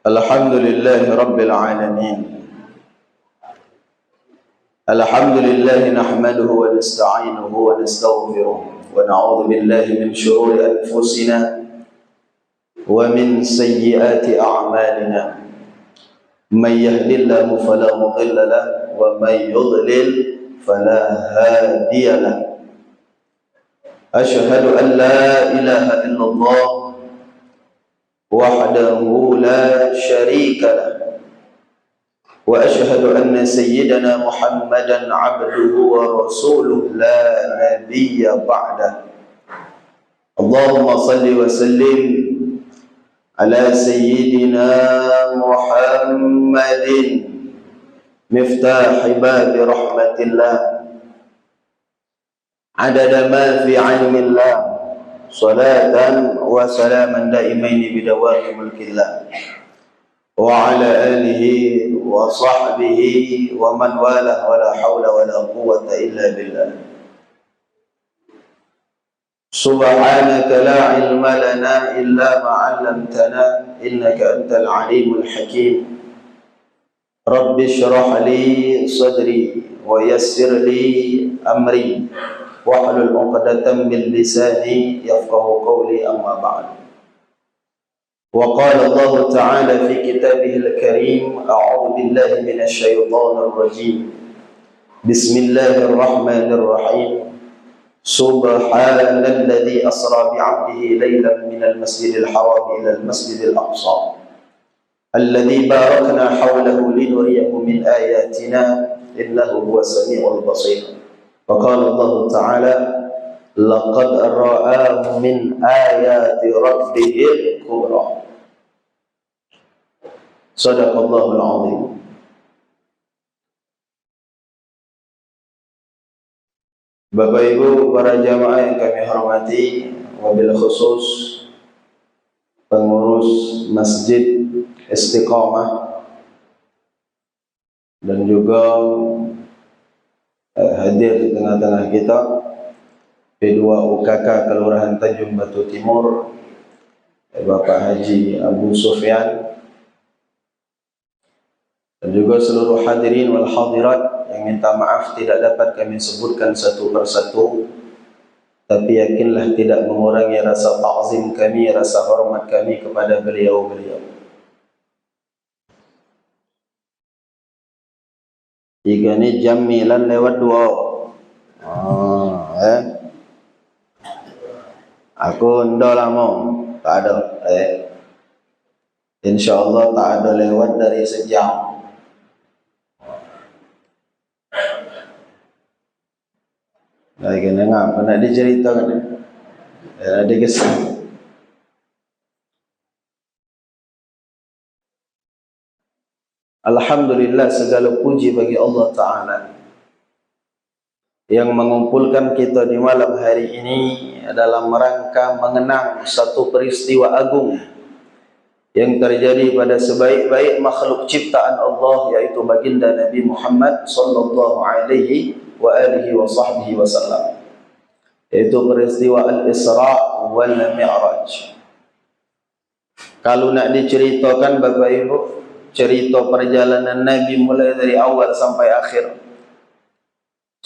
الحمد لله رب العالمين. الحمد لله نحمده ونستعينه ونستغفره ونعوذ بالله من شرور أنفسنا ومن سيئات أعمالنا. من يهد الله فلا مضل له ومن يضلل فلا هادي له. أشهد أن لا إله إلا الله وحده لا شريك له، وأشهد أن سيدنا محمدا عبده ورسوله لا نبي بعده. اللهم صل وسلم على سيدنا محمد مفتاح باب رحمة الله، عدد ما في علم الله، صلاة وسلاما دائمين بدوام ملك الله، وعلى آله وصحبه ومن والاه، ولا حول ولا قوة إلا بالله. سبحانك لا علم لنا إلا ما علمتنا إنك أنت العليم الحكيم. رب اشرح لي صدري ويسر لي أمري واحلل عقدة من لساني يفقه قولي، أما بعد. وقال الله تعالى في كتابه الكريم: أعوذ بالله من الشيطان الرجيم، بسم الله الرحمن الرحيم. سبحان الذي أسرى بعبده ليلا من المسجد الحرام إلى المسجد الأقصى الذي باركنا حوله لنريه من آياتنا إنه هو السميع البصير. وقال الله تعالى: لقد رآه من آيات ربه الكبرى. صدق الله العظيم. Bapak Ibu para jamaah yang kami hormati, wabil khusus pengurus Masjid Istiqamah dan juga hadir di tengah-tengah kita P2 UKK Kelurahan Tanjung Batu Timur, Bapak Haji Abu Sufyan, dan juga seluruh hadirin wal hadirat yang minta maaf tidak dapat kami sebutkan satu persatu, tapi yakinlah tidak mengurangi rasa ta'zim kami, rasa hormat kami kepada beliau-beliau. Jika ni jam 9 lewat 2. Aku ndak lama, tak ada. InsyaAllah tak ada lewat dari sejam. Lagi dengar, pernah diceritakan ada kisah. Alhamdulillah, segala puji bagi Allah Ta'ala yang mengumpulkan kita di malam hari ini dalam rangka mengenang satu peristiwa agung yang terjadi pada sebaik-baik makhluk ciptaan Allah, yaitu baginda Nabi Muhammad sallallahu alaihi wa alihi wa sahbihi wasallam, yaitu peristiwa Al-Isra wal Mi'raj. Kalau nak diceritakan Bapak Ibu, cerita perjalanan Nabi mulai dari awal sampai akhir,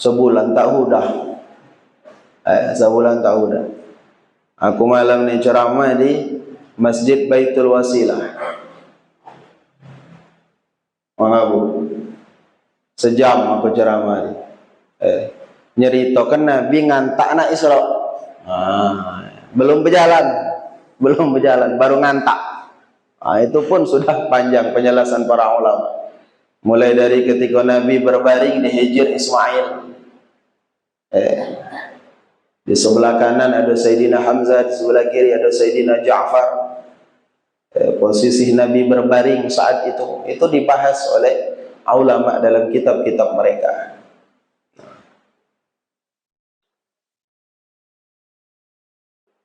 sebulan tak udah. Sebulan tak udah. Aku malam ni ceramah di Masjid Baitul Wasilah. Mengabu. Sejam aku ceramah ni. Nyeritakan Nabi ngantak nak Isra. Belum berjalan, baru ngantak. Itu pun sudah panjang penjelasan para ulama. Mulai dari ketika Nabi berbaring di Hijr Ismail. Di sebelah kanan ada Sayyidina Hamzah, di sebelah kiri ada Sayyidina Ja'far. Posisi Nabi berbaring saat itu dibahas oleh ulama dalam kitab-kitab mereka.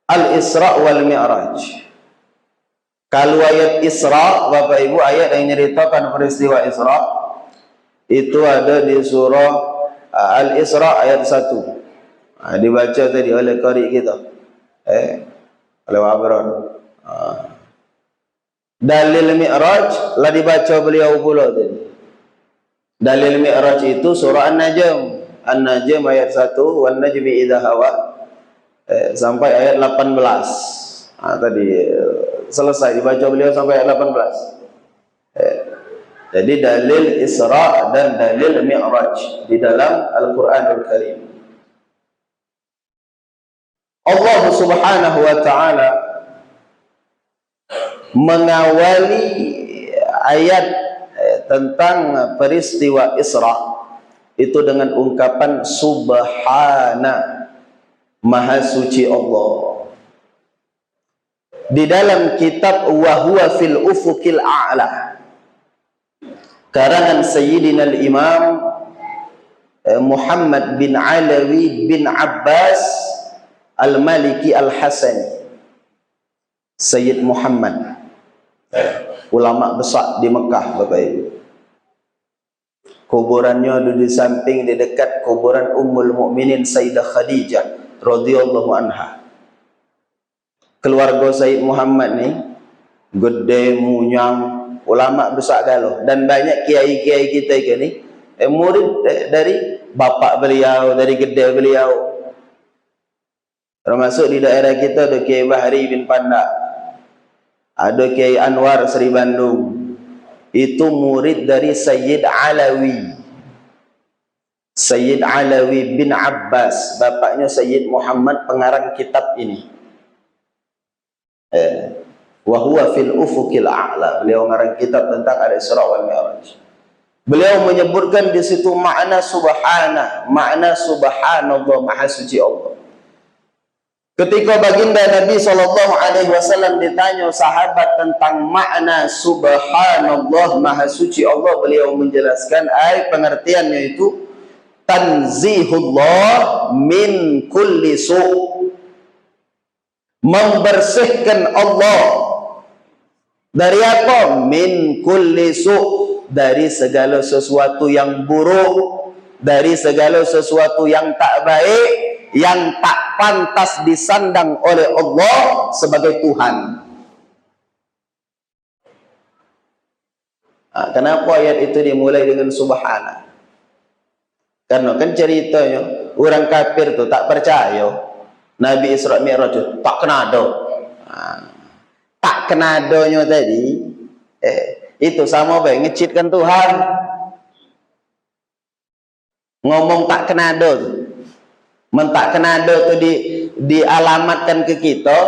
Al-Isra wal Mi'raj. Kalau ayat Isra, Bapak Ibu, ayat yang menceritakan peristiwa Isra itu ada di surah Al-Isra ayat 1. Dibaca tadi oleh qari kita. Oleh Wabron. Dalil Mi'raj lah dibaca beliau pula tadi. Dalil Mi'raj itu surah An-Najm. An-Najm ayat 1, wan najmi idza hawa, sampai ayat 18. Tadi selesai dibaca beliau sampai ayat 18. Jadi dalil Isra dan dalil Mi'raj di dalam Al-Qur'anul Karim. Allah Subhanahu wa taala mengawali ayat tentang peristiwa Isra itu dengan ungkapan Subhana, Maha Suci Allah. Di dalam kitab Wa Huwa Fil Ufuqil A'la, karangan Sayyidina Al-Imam Muhammad bin Alawi bin Abbas Al-Maliki Al-Hasani, Sayyid Muhammad, ulama besar di Mekah, Bapak Ibu. Kuburannya ada di samping, di dekat kuburan Ummul Mukminin Sayyidah Khadijah radhiyallahu anha. Keluarga Sayyid Muhammad ni gede munyang, ulama besar galuh, dan banyak kiai-kiai kita ni murid dari bapak beliau, dari gede beliau. Termasuk di daerah kita ada Kiai Bahri bin Pandak, ada Kiai Anwar Sri Bandung. Itu murid dari Sayyid Alawi. Sayyid Alawi bin Abbas, bapaknya Sayyid Muhammad, pengarang kitab ini. Wa huwa fil ufuqil a'la. Beliau mengarang kitab tentang Al-Isra wal Mi'raj. Beliau menyebutkan di situ makna subhana, makna subhanallah, Maha Suci Allah. Ketika baginda Nabi SAW ditanya sahabat tentang makna subhanallah, Maha Suci Allah, beliau menjelaskan pengertiannya itu tanzihullah min kulli su', membersihkan Allah dari apa? Min kulli su', dari segala sesuatu yang buruk, dari segala sesuatu yang tak baik, yang tak pantas disandang oleh Allah sebagai Tuhan. Kenapa ayat itu dimulai dengan subhana? Karena kan ceritanya orang kafir tu tak percaya Nabi Isra Mi'raj itu tak kenado. Tak kenadonya tadi itu sama baik ngecitkan Tuhan. Ngomong tak kenado tu, mentak kenado tu dialamatkan ke kita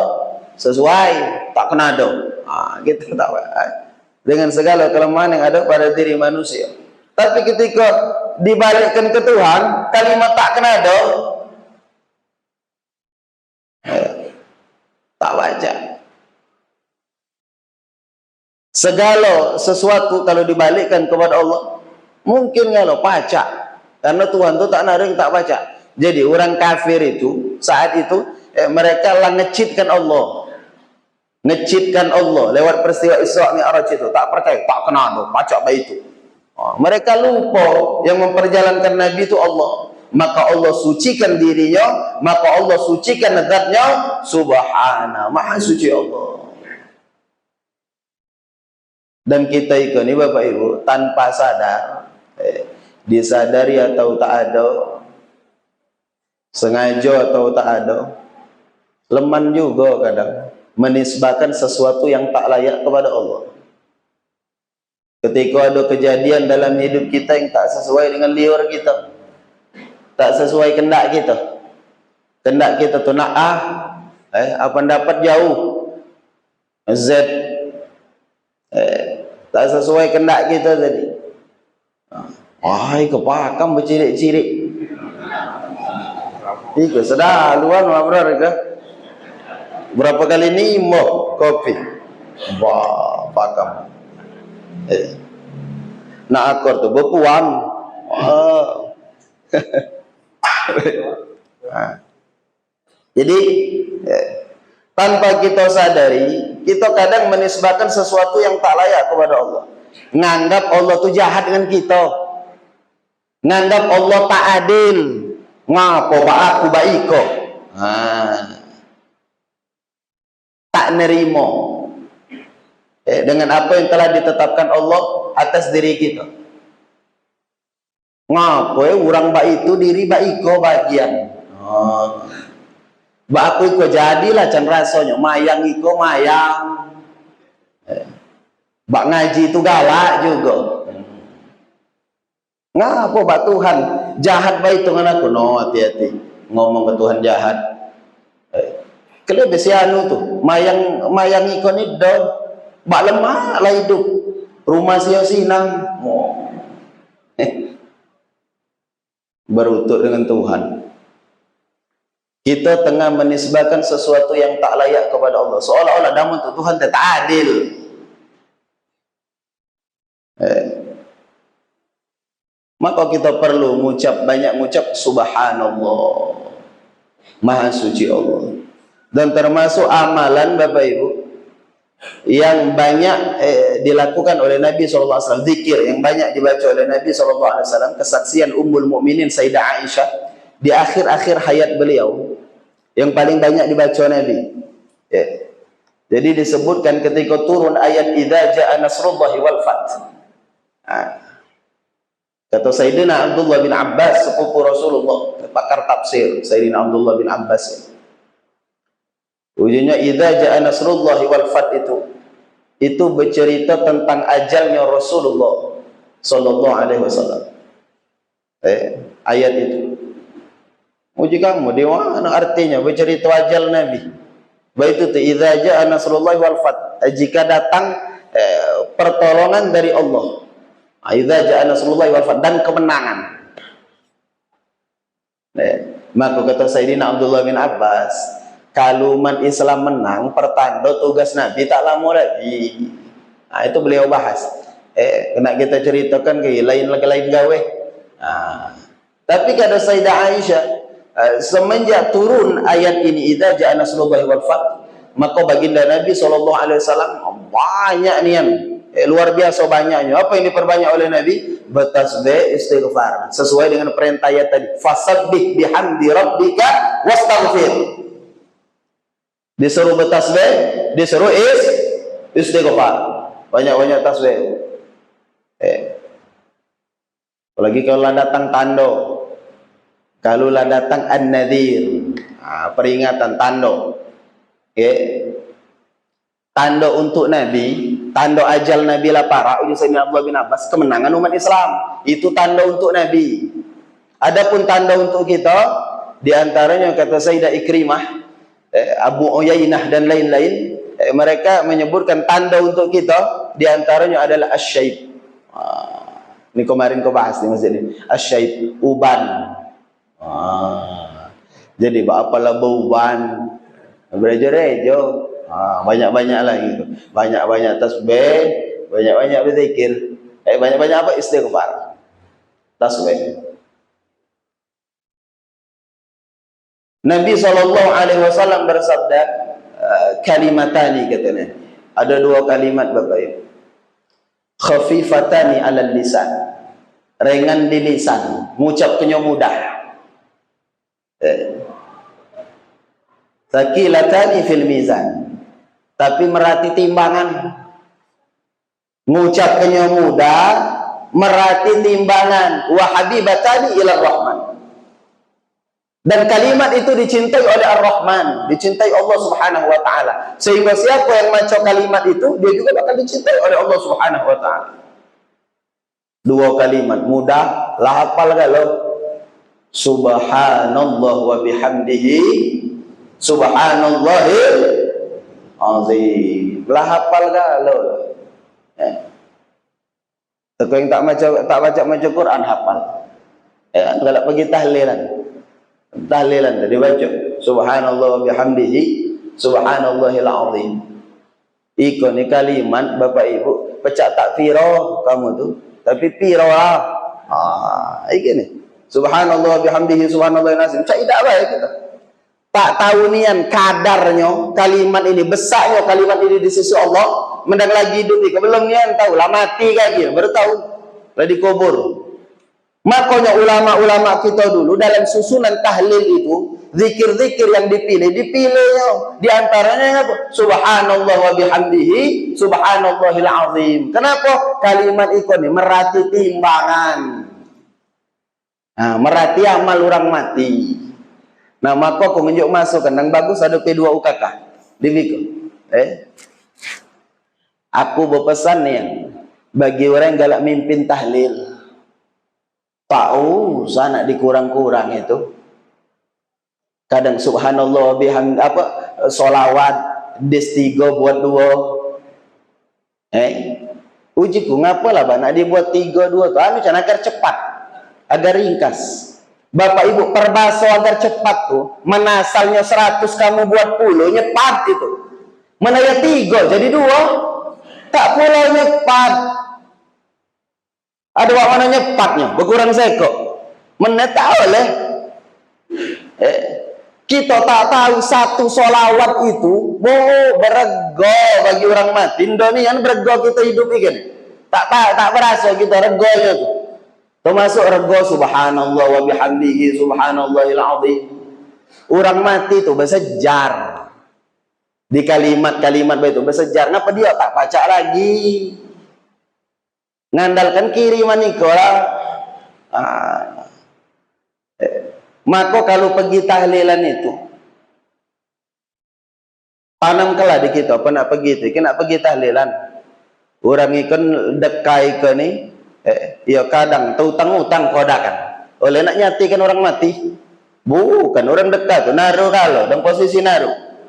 sesuai tak kenado. Kita tak dengan segala kelemahan yang ada pada diri manusia. Tapi ketika dibalikkan ke Tuhan, kalimat tak kenado tak baca. Segala sesuatu kalau dibalikkan kepada Allah, mungkin kalau baca. Karena Tuhan itu tak ada yang tak baca. Jadi orang kafir itu saat itu mereka lah ngecitkan Allah. Ngecitkan Allah lewat peristiwa Isra Mi'raj itu. Tak percaya, tak kenal, baca baik itu. Mereka lupa yang memperjalankan Nabi itu Allah. Maka Allah sucikan dirinya, maka Allah sucikan zatnya, subhana, Maha Suci Allah. Dan kita ini Bapak Ibu tanpa sadar, disadari atau tak ada, sengaja atau tak ada, leman juga kadang menisbahkan sesuatu yang tak layak kepada Allah. Ketika ada kejadian dalam hidup kita yang tak sesuai dengan liur kita, tak sesuai kendak kita, kendak kita tu nak apa dapat jauh Z, tak sesuai kendak kita tadi. Wahai kepakam bercirik-cirik. Iko sedar luar mabrar ke? Berapa kali ni moh kopi. Wah, pakam. Nak akor tu berpuang. Jadi tanpa kita sadari, kita kadang menisbahkan sesuatu yang tak layak kepada Allah. Nganggap Allah tu jahat dengan kita. Nganggap Allah tak adil. Ngapo pak aku baik kok. Tak nerimo. dengan apa yang telah ditetapkan Allah atas diri kita. Ngapain orang bak itu diri bak iko bagian. Bak aku iko jadilah can rasanya mayang iko mayang. Bak ngaji itu galak juga. Ngapa bak Tuhan jahat baik dengan aku? No, hati-hati ngomong ke Tuhan jahat. Kalau besianu tuh mayang iko ni dong. Bak lemah lah hidup. Rumah sia sinang. Berutuk dengan Tuhan. Kita tengah menisbahkan sesuatu yang tak layak kepada Allah. Seolah-olah namun Tuhan tak adil. Maka kita perlu banyak mengucap subhanallah. Maha suci Allah. Dan termasuk amalan Bapak Ibu yang banyak dilakukan oleh Nabi SAW, zikir yang banyak dibaca oleh Nabi SAW, kesaksian Ummul Mukminin Sayyidah Aisyah di akhir-akhir hayat beliau yang paling banyak dibaca Nabi. Jadi disebutkan ketika turun ayat idza jaa nasrullahi wal fath. Kata Sayyidina Abdullah bin Abbas, sepupu Rasulullah, pakar tafsir Sayyidina Abdullah bin Abbas, ujungnya idza jaa nasrullahi wal fath itu bercerita tentang ajalnya Rasulullah sallallahu alaihi wasallam. Ayat itu uji kamu di mana artinya bercerita ajal Nabi. Baik itu idza jaa nasrullahi wal fath, jika datang pertolongan dari Allah. Idza jaa nasrullahi wal fath, dan kemenangan. Maka kata Sayyidina Abdullah bin Abbas, kalau umat Islam menang, pertanda tugas Nabi tak lama lagi. Itu beliau bahas. Kena kita ceritakan ke lain gawe. Tapi kata Sayyidah Aisyah, semenjak turun ayat ini idza jaa nasrullahi wal fath, maka baginda Nabi SAW banyak nian, luar biasa banyaknya. Apa yang diperbanyak oleh Nabi? Bertasbih, istighfar, sesuai dengan perintah ayat tadi. Fasabbih bihamdi rabbika wastaghfir. Disuruh bertasbih, disuruh istighfar, banyak-banyak tasbih. Apalagi kalau datang tando, kalau datang an-nadhir, peringatan tando. Tanda untuk Nabi, tanda ajal Nabi lah para uji Sayyidina Abdullah bin Abbas, kemenangan umat Islam. Itu tanda untuk Nabi. Adapun tanda untuk kita, diantaranya kata Sayyidah Ikrimah, Abu Uyainah dan lain-lain, mereka menyebutkan tanda untuk kita, diantaranya adalah asyaib. Ini kemarin kau bahas di masjid ini, asyaib, uban. Jadi apalah uban, berejo-rejo. Banyak-banyak lah gitu. Banyak-banyak tasbih, banyak-banyak berzikir. Banyak-banyak apa? Istighfar. Tasbih. Nabi SAW bersabda, kalimatani katanya. Ada dua kalimat Bapak Ibu. Khafifatani alal lisan. Ringan di lisan, mengucapkannya mudah. Thaqilatani fil mizan. Tapi merati timbangan. Mengucapkannya mudah, merati timbangan. Wa habibatani ila rahman. Dan kalimat itu dicintai oleh Ar-Rahman, dicintai Allah Subhanahu wa taala. Sehingga siapa yang baca kalimat itu, dia juga akan dicintai oleh Allah Subhanahu wa taala. Dua kalimat mudah, lah hafal galau. Subhanallah wa bihamdihi, subhanallahil azim. Lah hafal galau. Tapi yang tak baca Quran hafal. Kalau pergi tahlilan tadi baca subhanallah wa bihamdihi subhanallahil azim. Ikon ni kalimat Bapak Ibu pecah tak piro kamu tu, tapi piro lah. Ini subhanallah wa bihamdihi subhanallahil azim. Cak tidak baik kita. Tak tahu nian kadarnya kalimat ini, besarnya kalimat ini di sisi Allah. Mendang lagi hidup ni, belum nian tahu lah mati lagi, baru tahu lah dikubur. Makanya ulama-ulama kita dulu dalam susunan tahlil itu, zikir-zikir yang dipilih di antaranya apa? Subhanallah wa bihamdihi subhanallahil azim. Kenapa? Kalimat itu nih merati timbangan. Nah, merati amal orang mati. Nah, maka aku menjuk masuk yang bagus ada P2 UKK di Biko. Aku berpesan nih bagi orang yang galak mimpin tahlil. Tahu sana dikurang-kurang itu. Kadang subhanallah bihamd apa solawat des 3 buat 2. Ujiku ngapa lah bana dia buat 3 2 tuh anu can agar cepat, agar ringkas. Bapak Ibu perbaso agar cepat tuh. Mana asalnya 100 kamu buat 10 nyepat itu. Mana ya 3 jadi 2. Tak pula nyepat. Ada mana nyepatnya berkurang seko. Mana tahu leh. Kita tak tahu satu solawat itu berego bagi orang mati. Indonian berego kita hidup ini. Tak berasa kita regonya tuh. Termasuk rego subhanallah wa bihamdihi subhanallahil azim. Orang mati itu bersejar. Di kalimat-kalimat itu bersejar. Ngapa dia tak baca lagi? Ngandalkan kiriman ikola. Maka kalau pergi tahlilan itu tanam kala di kita apa nak pergi itu kena pergi tahlilan orang ikan dekai ke ni ya kadang utang kodakan oleh nak nyatikan orang mati bukan orang dekat tu naruh kalau dan posisi naruh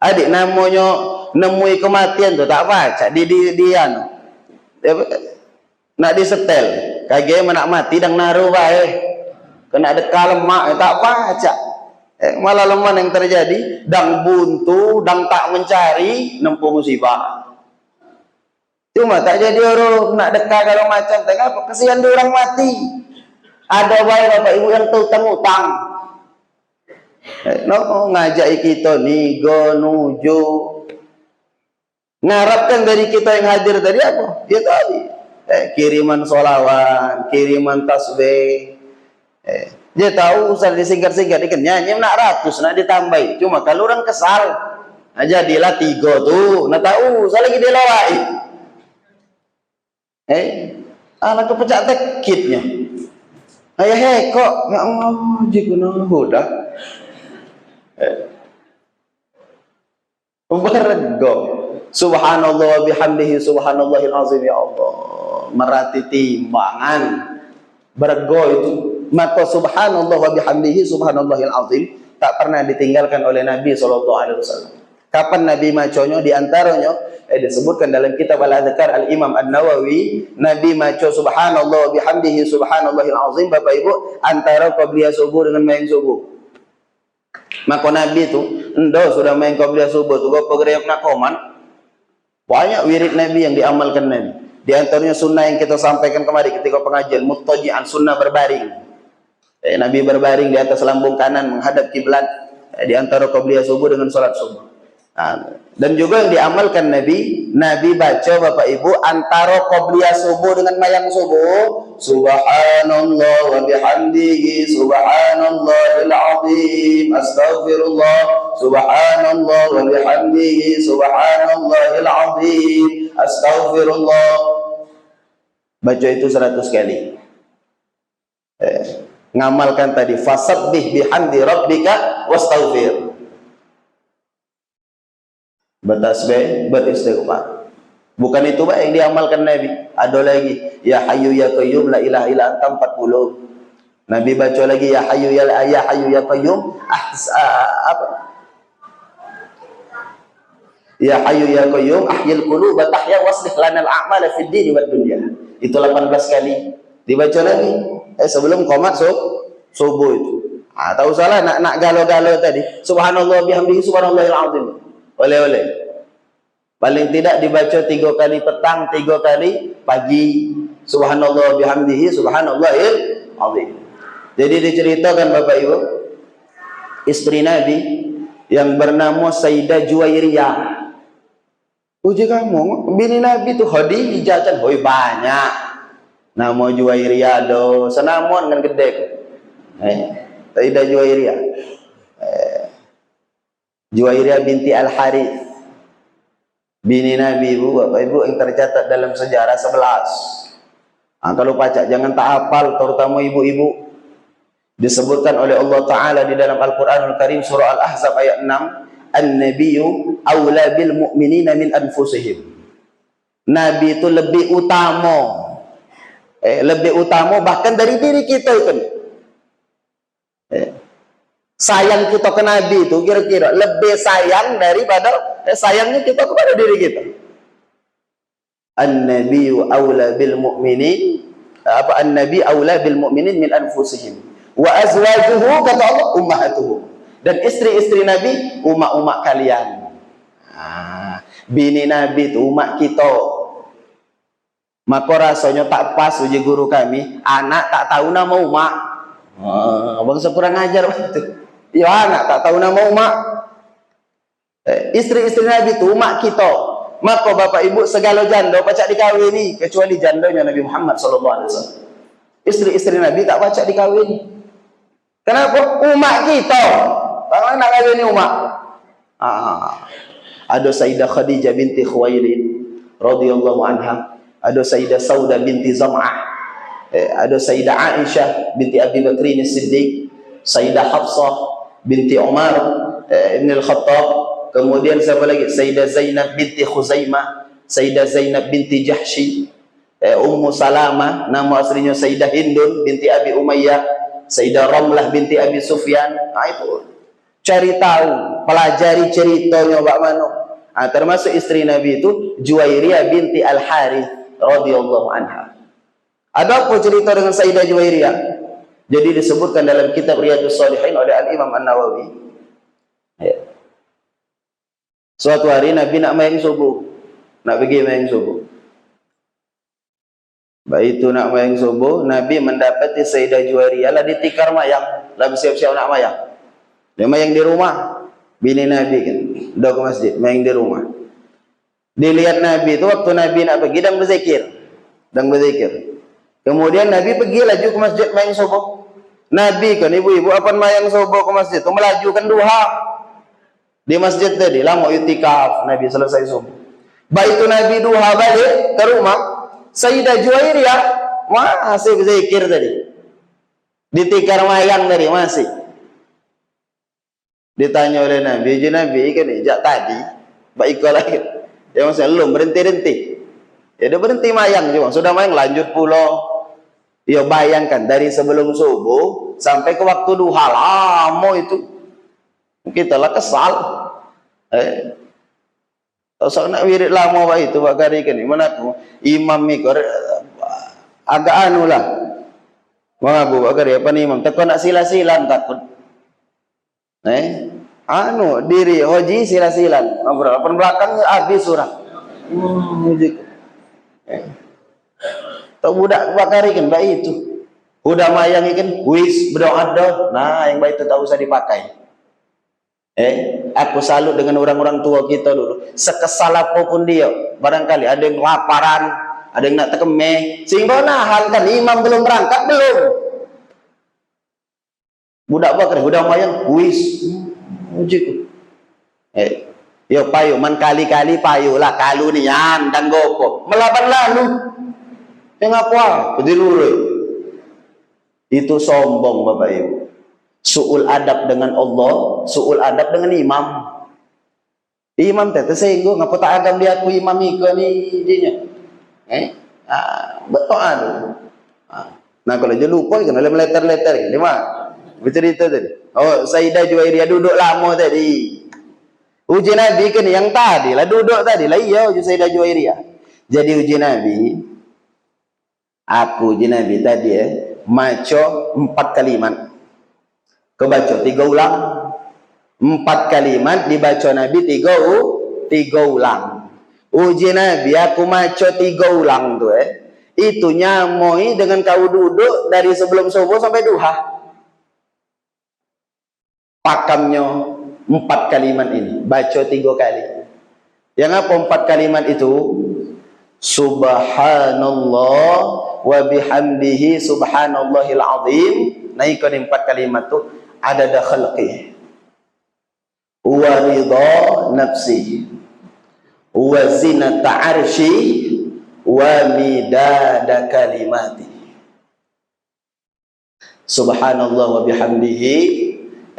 adik namanya nemui kematian tu tak baca di nak disetel kage nak mati dan naruh baik kena ada lemak tak baca malah lemah yang terjadi dang buntu dang tak mencari nempuh musibah cuma tak jadi orang nak dekat kalau macam tengah apa kesian dia orang mati ada baik bapak ibu yang utang ngajak kita nigo nuju ngarapkan dari kita yang hadir tadi apa dia tadi kiriman solawat kiriman tasbih dia tahu usah disingkat-singkat ikan nyanyi nak 100 nak ditambahi cuma kalau orang kesal jadilah 3 tuh nak tahu usah lagi dilawai anak kepecah tekitnya ayah kok ya Allah jikuna hudah berego subhanallah bihamdihi subhanallahil azim ya Allah merati timbangan berego itu maka subhanallah wa bihamdihi subhanallahil azim tak pernah ditinggalkan oleh Nabi SAW. Kapan Nabi maconyo diantaranya disebutkan dalam kitab Al-Adhkar Al-Imam An-Nawawi Nabi maco subhanallah wa bihamdihi subhanallahil azim Bapak Ibu antara qabliyah subuh dengan main subuh. Maka Nabi itu endo sudah main qabliyah subuh tu gopo gereok nak koman banyak wirid Nabi yang diamalkan Nabi. Di antaranya sunnah yang kita sampaikan kemarin ketika pengajian muttaji'an sunnah berbaring. Nabi berbaring di atas lambung kanan menghadap kiblat di antara qabliyah subuh dengan salat subuh. Dan juga yang diamalkan Nabi baca Bapak Ibu antara qabliyah subuh dengan mayang subuh subhanallah wa bihamdihi subhanallahil azim astaghfirullah subhanallah wa bihamdihi subhanallahil azim astaghfirullah baca itu 100 kali ngamalkan tadi fasabbih bihamdi rabbika wastaghfir bertasbih beristighfar bukan itu Pak yang diamalkan Nabi ada lagi ya hayyu ya qayyum la ilaha illa anta 40 Nabi baca lagi ya hayyu ya qayyum ya hayyu ya qayyum ahyil quluba tahya waslih lana al-a'mala fid din wad dunya itu 18 kali dibaca Nabi sebelum qomat subuh itu. Tak usahlah nak galo-galo tadi. Subhanallah bihamdihi subhanallahil azim. Oleh-oleh. Paling tidak dibaca 3 kali petang, 3 kali pagi. Subhanallah bihamdihi subhanallahil azim. Jadi diceritakan Bapak Ibu, istri Nabi yang bernama Sayyidah Juwairiyah. Uji kamu, bini Nabi itu Khadijah kan banyak. Nama Juwairiyah do senamon kan gede Sayyidah Juwairiyah Juwairiyah binti Al-Harith, bini Nabi, ibu, bapak ibu, yang tercatat dalam sejarah 11. Kalau pacak jangan tak hafal, terutama ibu-ibu. Disebutkan oleh Allah Ta'ala di dalam Al-Quranul Karim surah Al-Ahzab ayat 6, An-Nabiyyu awla bil mu'minina min anfusihim. Nabi itu lebih utama bahkan dari diri kita itu. Sayang kita ke Nabi itu kira-kira lebih sayang daripada sayangnya kita kepada diri kita. An-Nabiyyu awla bil mu'minin, An-Nabi awla bil mu'minin min anfusihim wa azwajuhu, kata Allah, ummahatuhum, dan istri-istri Nabi umat-umat kalian. Bini Nabi itu umat kita. Maka rasanya tak pas uji guru kami, anak tak tahu nama umat. Bangsa kurang ajar begitu. Ya, anak tak tahu nama umat. Istri-istri Nabi itu umat kita. Maka bapak ibu segala janda pacak dikawini kecuali jandanya Nabi Muhammad SAW. Istri-istri Nabi tak pacak dikawini. Kenapa? Umat kita. Bagaimana nak kawini umat? Ada Sayyidah Khadijah binti Khuwailid radhiyallahu anha, ada Sayyidah Saudah binti Zam'ah, ada Sayyidah Aisyah binti Abi Bakrin As-Siddiq, Sayyidah Hafsah binti Umar Ibn Al-Khattab, kemudian siapa lagi? Sayyidah Zainab binti Khuzaimah, Sayyidah Zainab binti Jahshi, Ummu Salamah, nama aslinya Sayyidah Hindun binti Abi Umayyah, Sayyidah Ramlah binti Abi Sufyan. Itu cari tahu, pelajari ceritanya Pak Mano. Termasuk istri Nabi itu Juwairiyah binti Al-Harith radhiyallahu anha. Ada apa cerita dengan Sayyidah Juwairiyah? Jadi disebutkan dalam kitab Riyadhus Shalihin oleh Al-Imam An-Nawawi. Suatu hari Nabi nak main subuh, nak pergi main subuh. Baik itu nak main subuh, Nabi mendapati Sayyidah Juwairiyah lah ditikar mayang, lah bersiap-siap nak mayang. Dia mayang di rumah, bini Nabi kan, dah ke masjid, mayang di rumah. Dilihat Nabi itu waktu Nabi nak pergi dan berzikir. Kemudian Nabi pergi laju ke masjid mayang subuh. Nabi kan ibu-ibu apa mayang subuh ke masjid, tu melaju kan duha. Di masjid tadi lama itikaf, Nabi selesai subuh. Baik itu Nabi duha balik ke rumah, Sayyidah Juwairiyah masih berzikir tadi. Ditikar mayang tadi masih. Ditanya oleh Nabi, Nabi kan ijak tadi, baik lagi. Ya masih belum berhenti. Ya dia berhenti mayang juga. Sudah mayang lanjut pulau. Ya bayangkan dari sebelum subuh sampai ke waktu duha lama itu. Kita lah kesal. Kalau nak wirid lama pak itu pak kari kan mana tu imam mikor agak anu lah. Mengaku pak kari apa nih imam? Takut nak sila-silan takut. Anu diri hoji sila-silan. Apa belakangnya habis surah. Tak budak pak kari kan pak itu. Udah mayang kan, wis berdoa dah. Nah yang baik itu tak usah dipakai. Aku salut dengan orang-orang tua kita dulu. Sekesal apapun dia, barangkali ada yang laparan, ada yang nak terkemeh, sehingga nahan kan imam belum berangkat belum. Budak bakar, budak mayang, wis, ujiku. Yo payu, man kali-kali payu lah kalu ni yan dan goko, melaban lalu. Yang apa? Pedilure. Itu sombong bapak ibu. Su'ul adab dengan Allah, su'ul adab dengan imam. Imam tete sehingga ngapa tak agam dia aku imam iko ni dinya. Betul anu. Nah kalau dia lupa kan oleh meleter-leter ni mah. Bercerita tadi. Oh, Sayyidah Juwairiyah duduk lama tadi. Uji Nabi kan yang tadi lah duduk tadi lah iya uji Sayyidah Juwairiyah. Jadi uji Nabi uji Nabi tadi maco 4 kalimat. Kebaca 3 ulang. 4 kalimat dibaca Nabi 3 ulang. Uji Nabi aku maca 3 ulang tu itu nyamoi dengan kau duduk dari sebelum subuh sampai duha. Pakamnya 4 kalimat ini baca 3 kali. Yang apa 4 kalimat itu? Subhanallah wa bihamdihi subhanallahil azim. Naikkan 4 kalimat tu ada khalqi. wa ridha nafsi wa zinata arsy wa midada kalimati. Subhanallah wa bihamdihi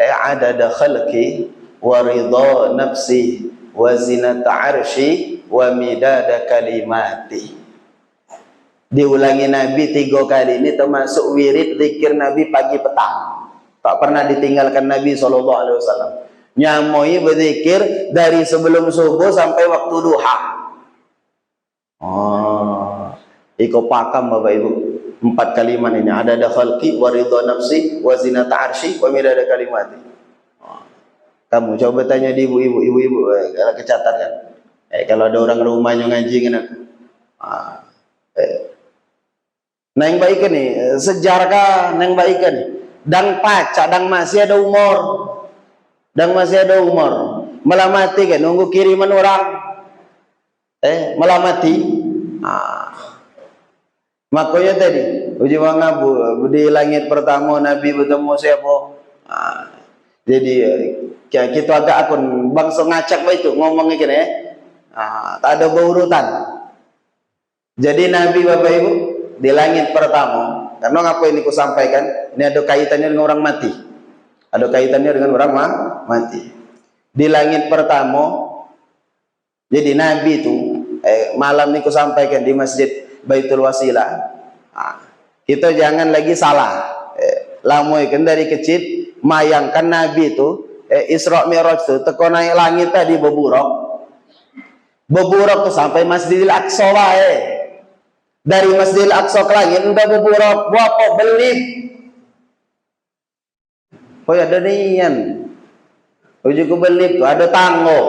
adada khalqi wa ridha nafsi wa zinata arsy wa midada kalimati. Diulangi Nabi 3 kali. Ini termasuk wirid zikir Nabi pagi petang. Tak pernah ditinggalkan Nabi SAW. Nyamoi berzikir dari sebelum subuh sampai waktu duha. Iko pakam Bapak Ibu 4 kalimat ini. Adada khalqi wa ridha nafsi wa zinata arsy wa midada kalimati. Kamu coba tanya di ibu-ibu, kalau kecatat kan. Kalau ada orang rumahnya ngaji kan aku. Nah yang baik nih, sejarah kan yang baik nih. Dang pacak, dang masih ada umur. Dang masih ada umur. Melamati kan, nunggu kiriman orang. Melamati. Makanya tadi, uji mangabu di langit pertama Nabi bertemu siapa? Jadi kita agak akun bangsa ngacak itu ngomongnya gini ya. Tak ada berurutan. Jadi Nabi Bapak Ibu di langit pertama, karena apa ini ku sampaikan, ini ada kaitannya dengan orang mati. Ada kaitannya dengan orang mati. Di langit pertama, jadi Nabi itu malam ini ku sampaikan di Masjid Baitul Wasilah. Kita jangan lagi salah. Lamoikan dari kecil mayangkan Nabi itu Isra Mi'raj itu teko naik langit tadi beburuk. Beburuk tuh sampai Masjidil Aqsa dari Masjidil Aqsa ke langit udah beburuk, apa belip. Oh ya ada nian. Uji ku belip tuh ada tanggo.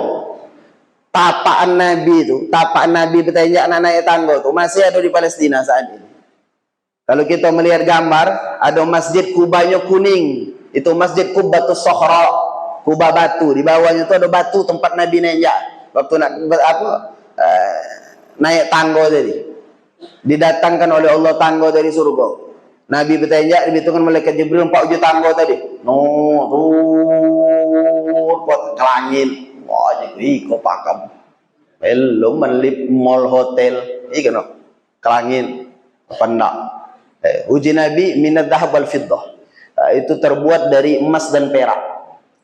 Tapaan Nabi itu, tapaan Nabi bertanya anak-anak tanggo tuh masih ada di Palestina saat ini. Kalau kita melihat gambar, ada masjid kubahnya kuning. Itu masjid Kubatus Sokhra, kubah batu. Di bawahnya itu ada batu tempat Nabi nenjak. Waktu naik tangga tadi. Didatangkan oleh Allah tangga dari surga. Nabi bertanya, dibitungkan malaikat Jibril 4 juta tangga tadi. Ke langit. Wah, jadi kok pakam. Belum menlip mall hotel. Iya kan? Ke langit. Pendak. Uji Nabi minad dhahab wal fiddah. Itu terbuat dari emas dan perak.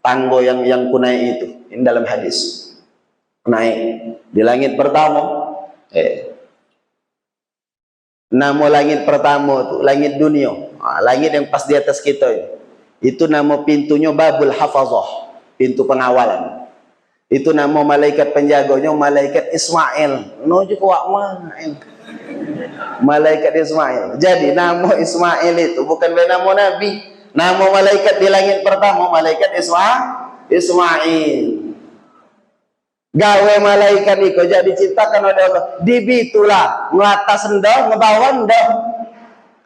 Tanggo yang kunai itu. Ini dalam hadis. Naik di langit pertama. Nama langit pertama itu langit dunia. Langit yang pas di atas kita itu nama pintunya Babul Hafazah, pintu pengawalan. Itu nama malaikat penjaganya malaikat Ismail. Malaikat Ismail. Jadi nama Ismail itu bukan nama Nabi. Nama malaikat di langit pertama malaikat Ismail. Gawe malaikat itu jadi diciptakan oleh Allah. Dibitulah ngelatas endah, ngebawan endah.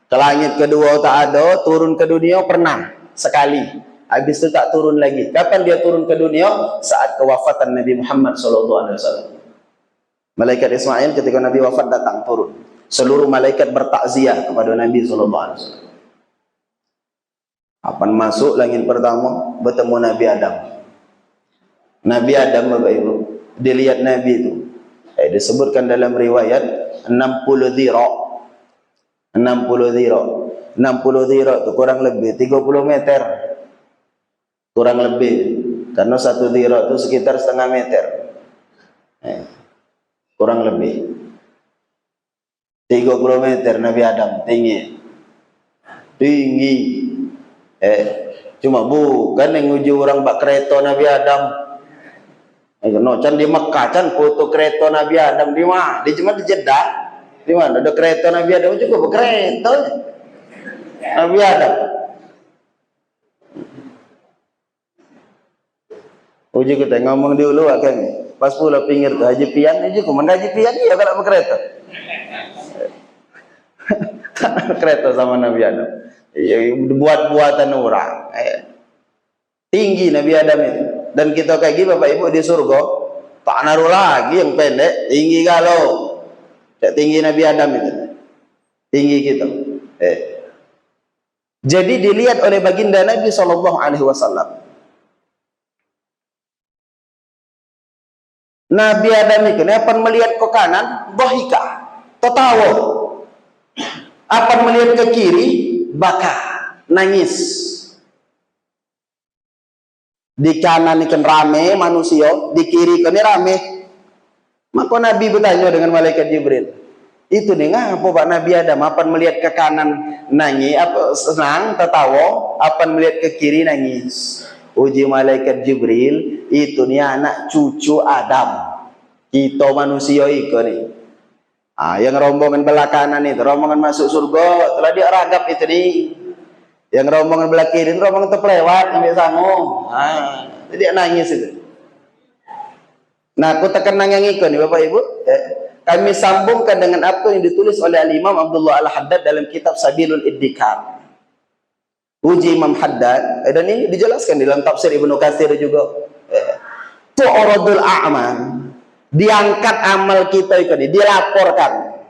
Ke langit kedua tak ada, turun ke dunia pernah sekali. Habis itu tak turun lagi. Kapan dia turun ke dunia? Saat kewafatan Nabi Muhammad SAW. Malaikat Ismail ketika Nabi wafat datang turun. Seluruh malaikat bertakziah kepada Nabi SAW. Kapan masuk langit pertama bertemu Nabi Adam. Nabi Adam Bapak Ibu, dilihat Nabi itu. Disebutkan dalam riwayat 60 dhira. 60 dhira. 60 dhira itu kurang lebih 30 meter. Kurang lebih. Karena 1 dhira itu sekitar setengah meter. Kurang lebih 30 meter Nabi Adam tinggi. Cuma bukan yang uji orang bak kereta Nabi Adam. No, can di Mekah can foto kereta Nabi Adam di mana? Di cuma di Jeddah. Di mana ada kereta Nabi Adam juga berkereta. Nabi Adam. Uji kita ngomong dulu kan. Pas pula pinggir ke Haji Pian, ini juga mana Haji Pian iya kalau berkereta. Kereta sama Nabi Adam. Buat-buatan orang. Tinggi Nabi Adam itu. Dan kita kayak gini Bapak Ibu di surga, tak naruh lagi yang pendek, tinggi kalau. Tinggi Nabi Adam itu. Tinggi kita. Jadi dilihat oleh baginda Nabi SAW. Nabi Adam itu akan melihat ke kanan, dhahika, tertawa. Akan melihat ke kiri, baka, nangis. Di kanan ikan rame manusia, di kiri ikan rame. Maka Nabi bertanya dengan malaikat Jibril, itu nih ngapa Pak Nabi Adam akan melihat ke kanan nangis, apa senang, tertawa, akan melihat ke kiri nangis. Uji malaikat Jibril, itu nih anak cucu Adam. Kita manusia itu nih. Yang rombongan belah kanan itu, rombongan masuk surga, telah dia ragap itu nih. Yang rombongan belah kiri, rombongan terlewat, ambil sangu. Jadi nangis itu. Nah, aku tekan nangis nih Bapak Ibu. Kami sambungkan dengan apa yang ditulis oleh Al-Imam Abdullah Al-Haddad dalam kitab Sabilul Iddikar. Uji Imam Haddad, dan ini dijelaskan dalam tafsir Ibnu Katsir juga. Tu'radul a'mal. Diangkat amal kita ini, dilaporkan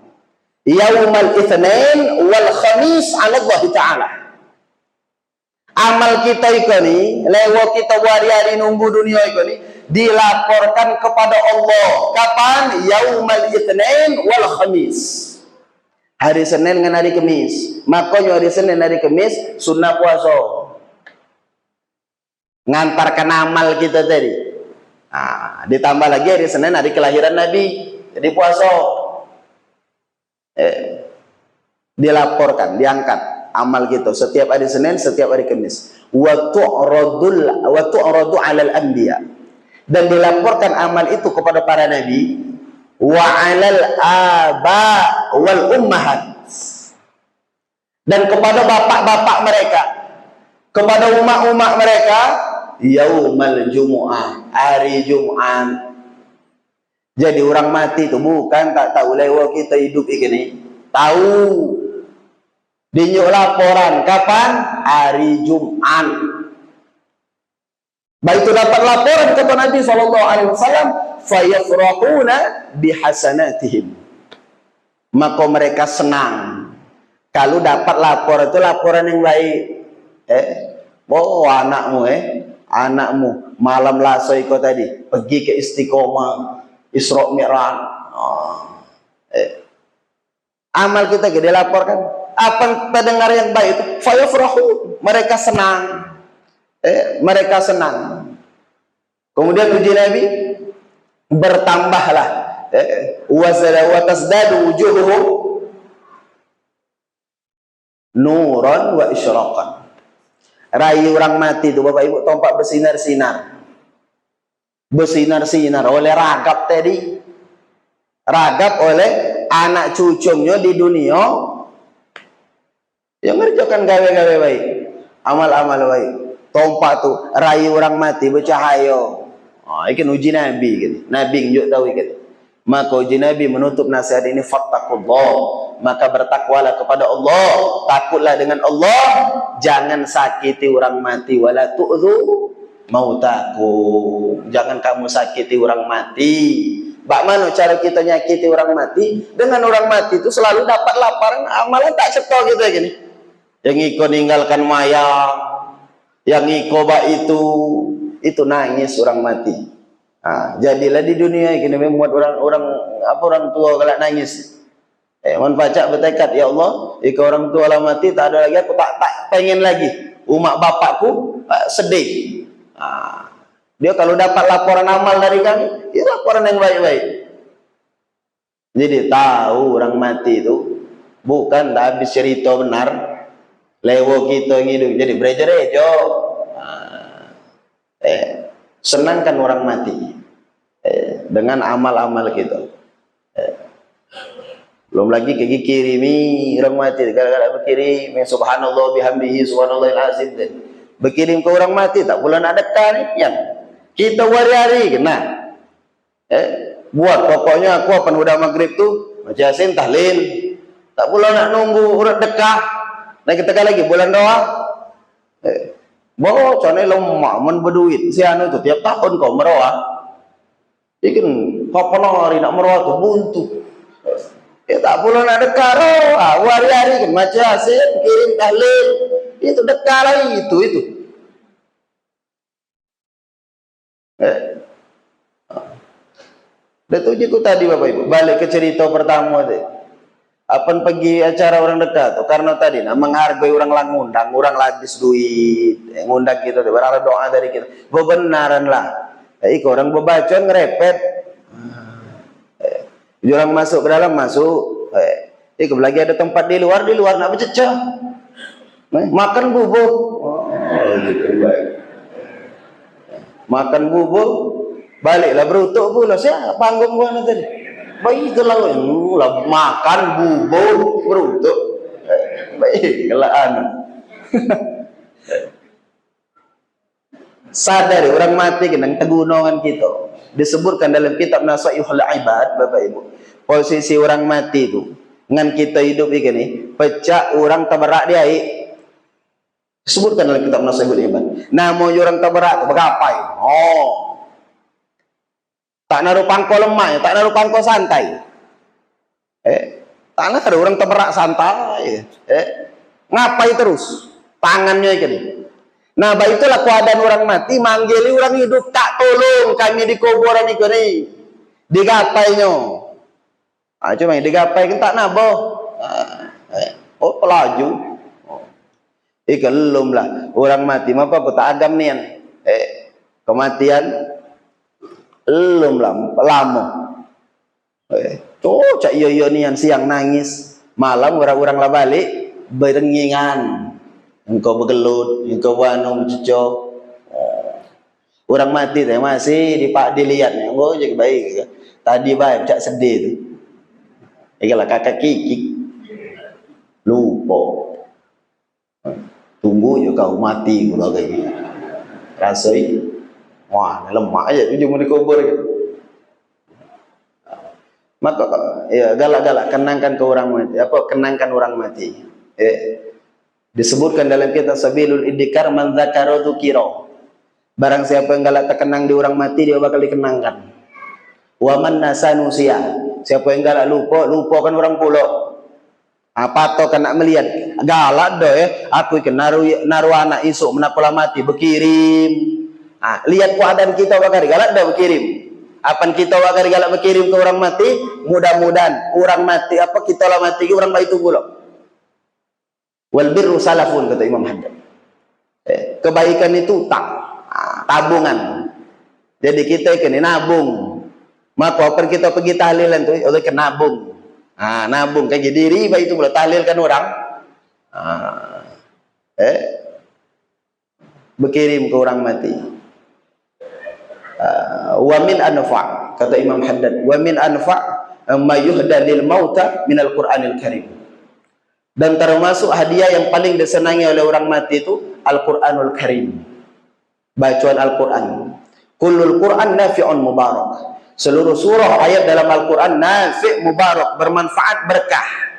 yaumal itsnain wal khamis ala Allah Ta'ala. Amal kita ini, lewat kita hari-hari nunggu dunia ini, dilaporkan kepada Allah. Kapan? Yaumal itsnain wal khamis. Hari Senin dengan hari Kamis. Makanya hari Senin hari Kamis sunnah puasa. Ngantarkan amal kita tadi. Ditambah lagi hari Senin hari kelahiran Nabi, jadi puasa. Dilaporkan, diangkat amal kita setiap hari Senin, setiap hari Kamis. Wa tu'radu 'alal anbiya. Dan dilaporkan amal itu kepada para nabi, wa 'alal aba wal ummahat. Dan kepada bapak-bapak mereka, kepada umat-umat mereka, yaumal jumu'ah, hari Jumat. Jadi orang mati itu bukan tak tahu lewat kita hidup ini, tahu. Dinyuk laporan kapan? Hari Jumat. Baik itu dapat laporan kata Nabi SAW, fayafrahuna bihasanatihim. Maka mereka senang kalau dapat laporan itu laporan yang baik. Anakmu malam lasoi kau tadi pergi ke Istiqomah Isra Mi'raj. Amal kita dilaporkan. Apa pendengar yang baik itu fayafrahu, mereka senang. Mereka senang. Kemudian uji Nabi bertambahlah wa tasdadu wujuhuhum nuran wa isyraqan. Rayu orang mati itu Bapak Ibu tampak bersinar-sinar. Bersinar-sinar oleh ragap tadi. Ragap oleh anak cucunya di dunia yang mengerjakan gawe-gawe baik, amal-amal baik. Tampak tu rayu orang mati bercahaya. Ikan uji Nabi gitu. Nabi njuk tahu gitu. Maka uji Nabi menutup nasihat ini, fattaqullah, maka bertakwalah kepada Allah, takutlah dengan Allah, jangan sakiti orang mati, wala tu'dzu mautakum, jangan kamu sakiti orang mati. Bagaimana cara kita nyakiti orang mati? Dengan orang mati itu selalu dapat laporan amalan tak cetok gitu gini. Yang iko ninggalkan mayang, yang iko bak itu nangis orang mati. Jadilah di dunia ini membuat orang tua galak nangis. Manfaat bertekad, ya Allah, jika orang tua lah mati, tak ada lagi, aku tak pengen lagi umat bapakku sedih. Dia kalau dapat laporan amal dari kami, itu laporan yang baik-baik. Jadi tahu orang mati itu bukan dah habis cerita benar, lewo kita hidup jadi berejo-rejo. Senangkan orang mati dengan amal-amal kita. Belum lagi kirimi orang mati, gara-gara berkirim subhanallah bihamdihi subhanallahil azim, berkirim ke orang mati tak pula nak dekat yang kita hari-hari kena buat. Pokoknya aku apa udah maghrib tu baca yasin tahlil, tak pula nak nunggu urat dekat. Nah kita lagi bulan doa bawa contohnya lemak men berduit si anu tu tiap tahun kau meroah ikan kapan hari nak meroah tu buntu. Tak pula nak dekat hari-hari kan baca yasin kirim tahlil, itu dekat lagi itu Datuk je ku tadi Bapak Ibu, balik ke cerita pertama tadi. Apan pergi acara orang dekat tuh, karena tadi nah menghargai orang lang ngundang, orang habis duit, ngundang kita tuh, berharap doa dari kita. Bebenaran lah. Iko orang bebacon ngerepet. Orang masuk ke dalam masuk. Iko lagi ada tempat di luar nak bercecah. Makan bubur. Gitu, baik. Makan bubur, baliklah berutuk pula. Siapa panggung gua tadi? Baiklah, makan bubur berutuk. Baiklah sadar orang mati kenang tegunongan kita. Disebutkan dalam kitab Nasaihul Ibad, Bapak Ibu. Posisi orang mati itu ngan kita hidup ini, pecah orang tabarak dia. Disebutkan dalam kitab Nasaihul Ibad. Namo orang tabarak bergapai? Tak naruh pangko lemah, tak naruh pangko santai. Tak ada orang terberak santai. Ngapai terus tangannya gini. Nah, itulah keadaan orang mati, manggili orang hidup, tak tolong kami di kuburan ini. Digapainya. Cuma digapai kan tak nabo. Pelaju. Belum lah. Orang mati, apa aku tak agam nian. Kematian belum lama. Cak iyo nian siang nangis, malam orang-orang lah balik berengingan. Engkau begelut, engkau wanu cucok. Orang mati teh masih dilihatnya. Oh jadi baik. Tadi baik cak sedih tu. Ikalah kakak kikik. Lupa. Tunggu je kau mati pula kayak gitu. Rasai. Wah, lemak aja ujung di kubur gitu. Maka ya galak-galak kenangkan ke orang mati. Kenangkan orang mati. Disebutkan dalam kitab Sabilul Iddikar man dzakara dzukira. Barang siapa yang galak terkenang di orang mati, dia bakal dikenangkan. Wa man nasa nusia. Siapa yang galak lupa kan orang pula. Apa to kena melihat galak doh aku ikan naruh anak isuk menapola mati berkirim. Lihat keadaan kita wakari galak dah berkirim. Apan kita wakari galak berkirim ke orang mati, mudah-mudahan orang mati kita lah mati orang baik itu pula. Wal birru salafun kata Imam Haddad. Kebaikan itu tabungan. Jadi kita kena nabung. Maka apan kita pergi tahlilan tu, oleh kena nabung. Nabung kayak diri baik itu pula tahlil kan orang. Berkirim ke orang mati. Wa min anfa' kata Imam Haddad, wa min anfa' ma yuhda lil mauta min al-Qur'anil Karim. Dan termasuk hadiah yang paling disenangi oleh orang mati itu Al-Qur'anul Karim. Bacaan Al-Qur'an. Kullul Qur'an nafi'un mubarak. Seluruh surah ayat dalam Al-Qur'an nafi' mubarak, bermanfaat, berkah.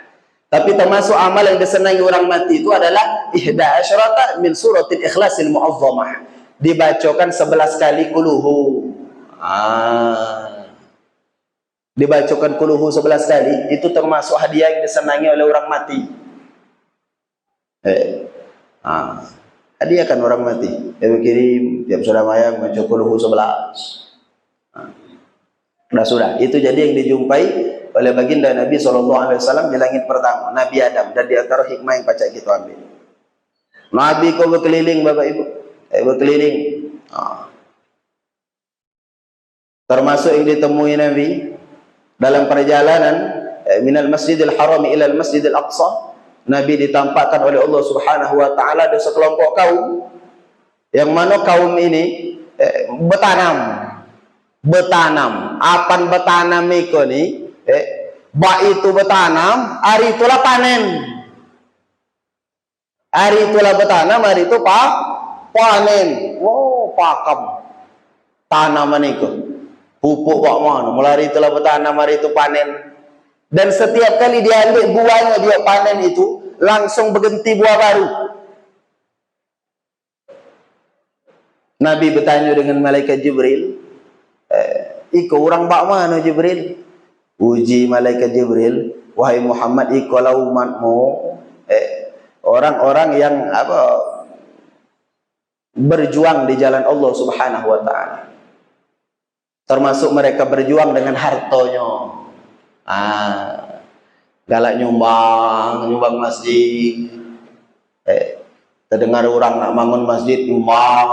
Tapi termasuk amal yang disenangi orang mati itu adalah ihda asyrata min suratil Ikhlasil Mu'azzamah. Dibacakan 11 kali kuluhu. Dibacakan kuluhu 11 kali. Itu termasuk hadiah yang disenangi oleh orang mati. Hadiah kan orang mati. Dia berkirim tiap sudah mayang baca kuluhu 11. Sudah. Itu jadi yang dijumpai oleh baginda Nabi SAW di langit pertama, Nabi Adam. Dan di antara hikmah yang pacak kita ambil. Nabi kau berkeliling Bapak Ibu. Berkeliling. Termasuk yang ditemui Nabi dalam perjalanan minal Masjidil Haram ila Masjidil Aqsa, Nabi ditampakkan oleh Allah Subhanahu wa taala ada sekelompok kaum yang mana kaum ini bertanam. Apan bertanam iko ni itu bertanam, hari itulah panen. Hari itulah bertanam, hari itu panen. Pakam tanaman itu pupuk wak mana mulai itulah bertanam, hari itu panen. Dan setiap kali dia ambil buahnya, dia panen itu langsung berhenti buah baru. Nabi bertanya dengan malaikat Jibril, iko orang bak mana Jibril? Uji malaikat Jibril, wahai Muhammad, iko lah umatmu, orang-orang yang berjuang di jalan Allah Subhanahu wa taala. Termasuk mereka berjuang dengan hartonya. Galak nyumbang masjid. Terdengar orang nak bangun masjid, nyumbang.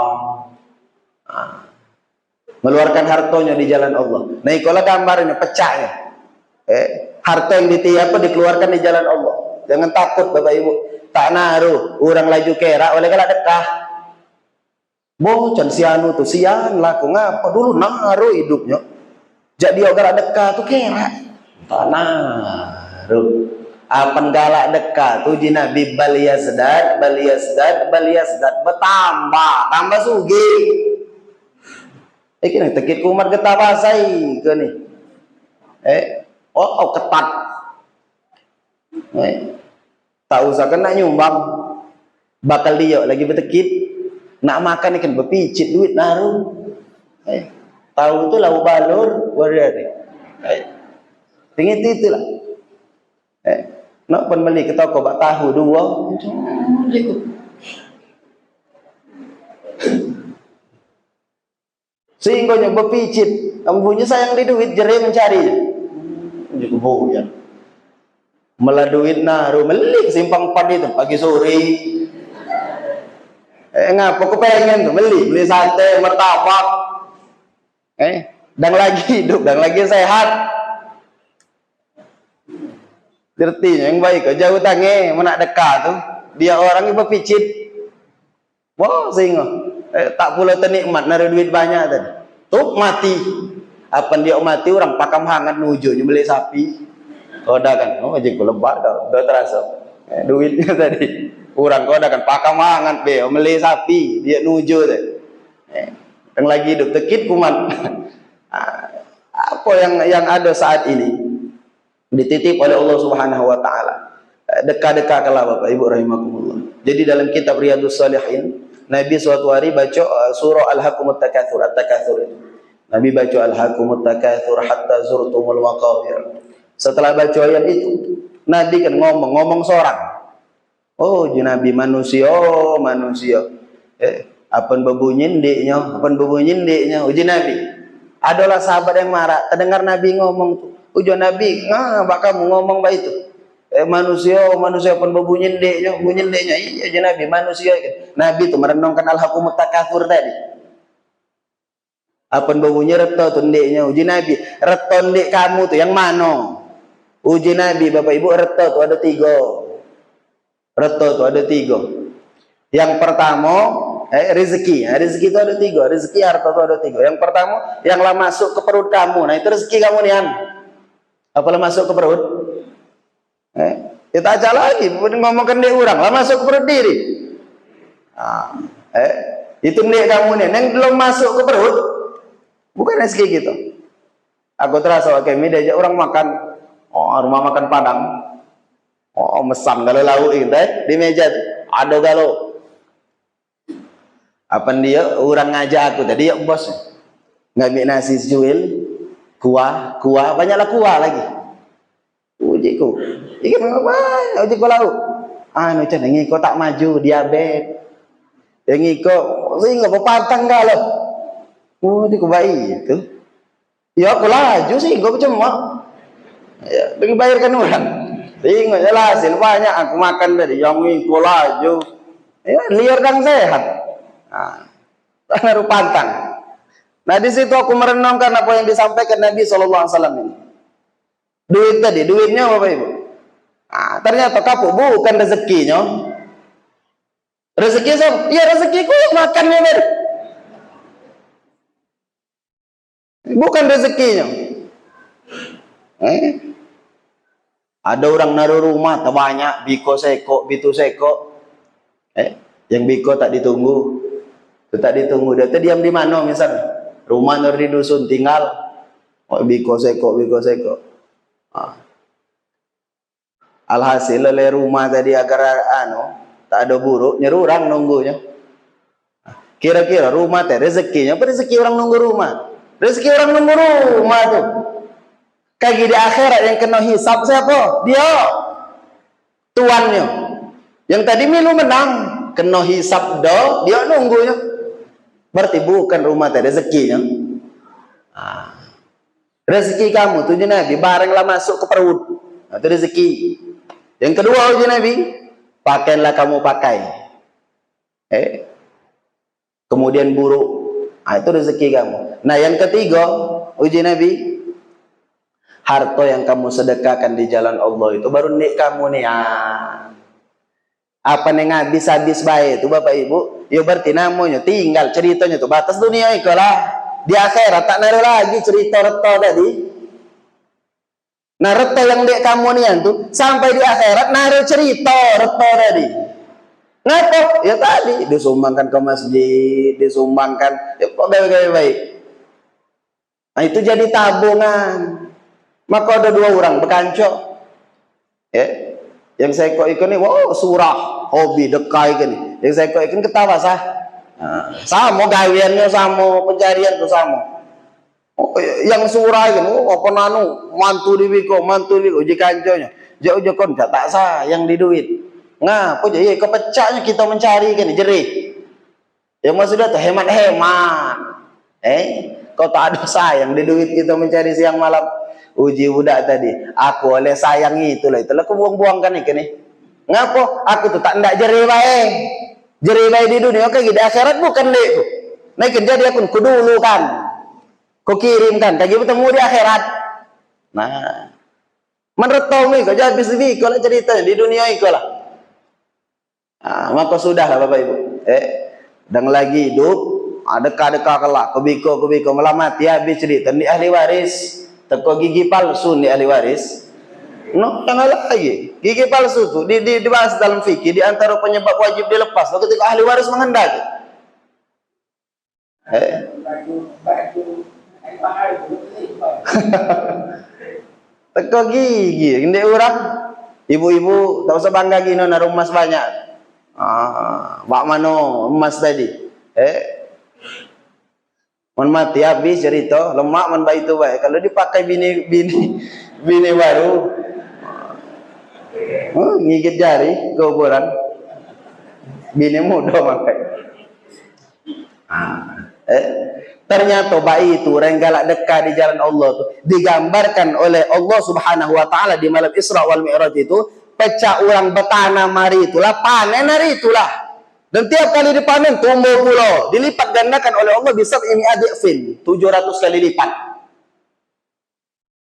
Meluarkan hartonya di jalan Allah. Nah, itulah gambarnya, pecahnya. Harta yang dikeluarkan di jalan Allah. Jangan takut Bapak Ibu. Tak naruh, orang laju kera, oleh kalau dekah. Bocan si anu tuh, sian laku ngapa dulu naruh hidupnya. Jadi orang dekah tuh kera. Tak naruh. Apan galak dekat tu ji Nabi baliyasdad bertambah tambah sugi. Kena tekit kumat getah basai ke ni. Ketat. Tak usah kena nyumbang. Bakal dia lagi bertekit. Nak makan ikan berpicit duit naruh. Tahu tu lau balur berarti. Tinggi itulah. Nak pun beli ke toko bak tahu dua. Sehingga nyoba picit. Ampunya sayang di duit jere mencarinya. Juga boh ya. Malah duit naruh melik simpang pan itu pagi sore. Ngapa aku pengen tuh beli sate martabak. Dan lagi hidup, dan lagi sehat. Gertinya yang baik jauh tangi mana dekat tuh dia orang ibu picit. Wah sehingga tak pula ternikmat naruh duit banyak tadi. Tuh mati. Apa dia mati orang pakam hangat nujunya beli sapi. Dah kan, jadi lebar dah terasa. Duitnya tadi kurang dah kan pakam hangat beli sapi dia nuju tadi. Yang lagi hidup tekit kuman. Apa yang ada saat ini dititip oleh Allah Subhanahu wa taala. Dekat-dekat kalau Bapak Ibu rahimakumullah. Jadi dalam kitab Riyadhus Shalihin, Nabi suatu hari baca surah Al-Hakumut Takatsur, At-Takatsur itu. Nabi baca Al-Hakumut Takatsur hatta zurtumul maqabir. Setelah baca ayat itu, Nabi kan ngomong seorang. Oh, Nabi manusia. Apun berbunyi ndeknya, uji Nabi. Adalah sahabat yang marah, terdengar Nabi ngomong tuh. Ujian Nabi, bakal ngomong baik itu. Manusia pun berbunyi ndeknya. Iya ujian Nabi, manusia. Nabi itu merenungkan Al-Hakumut Takatsur tadi. Apun berbunyi reto tuh ndeknya. Ujian Nabi, reto ndek kamu tuh yang mana? Ujian Nabi, Bapak Ibu, reto tuh ada tiga. Yang pertama, rezeki. Rezeki itu ada tiga. Rezeki harta itu ada tiga. Yang pertama, yang lah masuk ke perut kamu. Nah itu rezeki kamu nih. Apalah masuk ke perut? Kita aja lagi, ngomongkan dia orang, lah masuk ke perut diri. Itu ndek kamu nih, yang belum masuk ke perut, bukan rezeki gitu. Aku terasa kami diajak orang makan, rumah makan Padang, mesan kalau lauk itu, di meja ada galau. Apa dia orang ngajak aku tadi ya bos, ngambil nasi sejuil. Kuah, banyaklah kuah lagi. Ujiku, ikan apa? Ujiku lauk. Nucan, yang ikut tak maju, diabetes. Yang ikut, sehingga berpantang galau. Ujiku baik itu. Ya aku laju sih, gue cuma. Ya, dengan bayarkan orang. Sehingga jelasin banyak aku makan tadi. Yang ikut laju. Ya, liar dan sehat. Tak ngaruh pantang. Nah di situ aku merenungkan apa yang disampaikan Nabi SAW ini. Duitnya Bapak Ibu. Ternyata kapuk bukan rezekinya. Rezeki siapa? Ya rezekiku makannya tadi. Bukan rezekinya. Ada orang naruh rumah terbanyak, biko seko, bitu seko. Yang biko tak ditunggu. Tak ditunggu. Dia diam di mana misalnya? Rumah nur di dusun tinggal. Biko seko. Alhasil lele rumah tadi agar tak ada buruk, nyerurang nunggunya. Kira-kira rumah teh rezekinya apa rezeki orang nunggu rumah? Rezeki orang nunggu rumah tuh. Kayak di akhirat yang kena hisab siapa? Dia tuannya. Yang tadi milu menang, kena hisab dia nunggunya. Berarti bukan rumah teh rezekinya. Rezeki kamu tujuh Nabi baranglah masuk ke perut. Itu rezeki. Yang kedua uji Nabi, pakailah kamu pakai. Kemudian buruk. Itu rezeki kamu. Nah yang ketiga uji Nabi, harta yang kamu sedekahkan di jalan Allah itu baru nik kamu nih. Apa nih habis baik itu Bapak Ibu? Ya berarti namanya tinggal ceritanya tuh batas dunia itu lah. Di akhirat tak naruh lagi cerita reto tadi. Nah reto yang dek kamu nih tuh sampai di akhirat naruh cerita reto tadi. Ngapa? Ya tadi disumbangkan ke masjid, disumbangkan ya pegawai baik. Nah itu jadi tabungan. Maka ada dua orang berkancok. Yang saya kok ikut nih, wow surah, hobi dekai gini. Yang saya kok ikut ketawa sah. Sama gawiannya sama, pencarian tuh sama. Yang surah gini, apa nanu mantu di wiko, jika kanconya. Jauh kon tak sah yang di duit. Ngapa jadi kepecahnya kita mencari gini jerih. Yang maksudnya tuh hemat-hemat. Kau tak ada sayang di duit kita mencari siang malam. Uji budak tadi, aku oleh sayang itulah aku buang-buangkan ini. Ngapa? Aku tuh tak ndak jerih baik. Jerih baik di dunia, oke di akhirat bukan dek. Naikin jadi aku dulu kan. Kau kirimkan, kayak bertemu di akhirat. Nah, menurut Tommy kau jadi bisnis kalau ceritanya di dunia itu lah. Maka sudah lah Bapak Ibu. Dan lagi hidup, adekah kelak, kebiko melamati habis cerita di ahli waris. Teko gigi palsu di ahli waris. No, yang lagi. Gigi palsu tuh dibahas dalam fikih di antara penyebab wajib dilepas ketika ahli waris menghendaki. Teko gigi, ini orang ibu-ibu tak usah bangga gini naruh emas banyak. Bak mano emas tadi. Man mati habis cerita lemak man baik itu baik kalau dipakai bini baru ngigit jari kuburan bini muda makai. Ternyata bayi itu orang galak dekat di jalan Allah itu digambarkan oleh Allah Subhanahu wa taala di malam Isra wal Mi'raj itu pecah orang bertanam hari itulah panen hari itulah. Dan tiap kali dipanen tumbuh pula, dilipat gandakan oleh Allah bisa ini adikfin 700 kali lipat.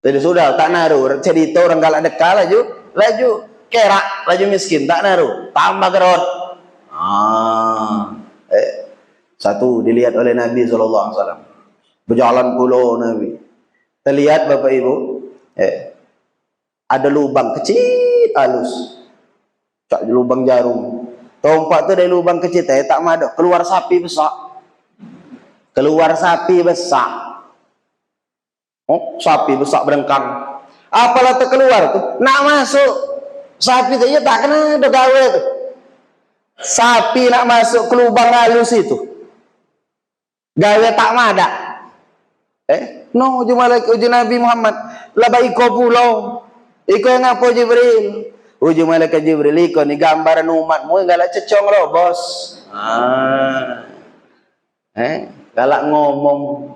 Jadi sudah tak naruh cerita orang galak dekat laju kerak, laju miskin tak naruh, tambah gerot. Satu dilihat oleh Nabi SAW. Berjalan pulau Nabi. Terlihat Bapak Ibu, ada lubang kecil halus, tak lubang jarum. Tompak tu dari lubang kecil tak ada keluar sapi besar. Sapi besar berengkang. Apalah terkeluar tu nak masuk sapi tu ya tak kena ada gawe tu. Sapi nak masuk ke lubang halus itu. Gawe tak ada. No uji Nabi Muhammad labai ko pulau. Iko yang apa Jibril? Uji malaikat Jibril iko ni gambaran umatmu galak cecong lo bos. Galak ngomong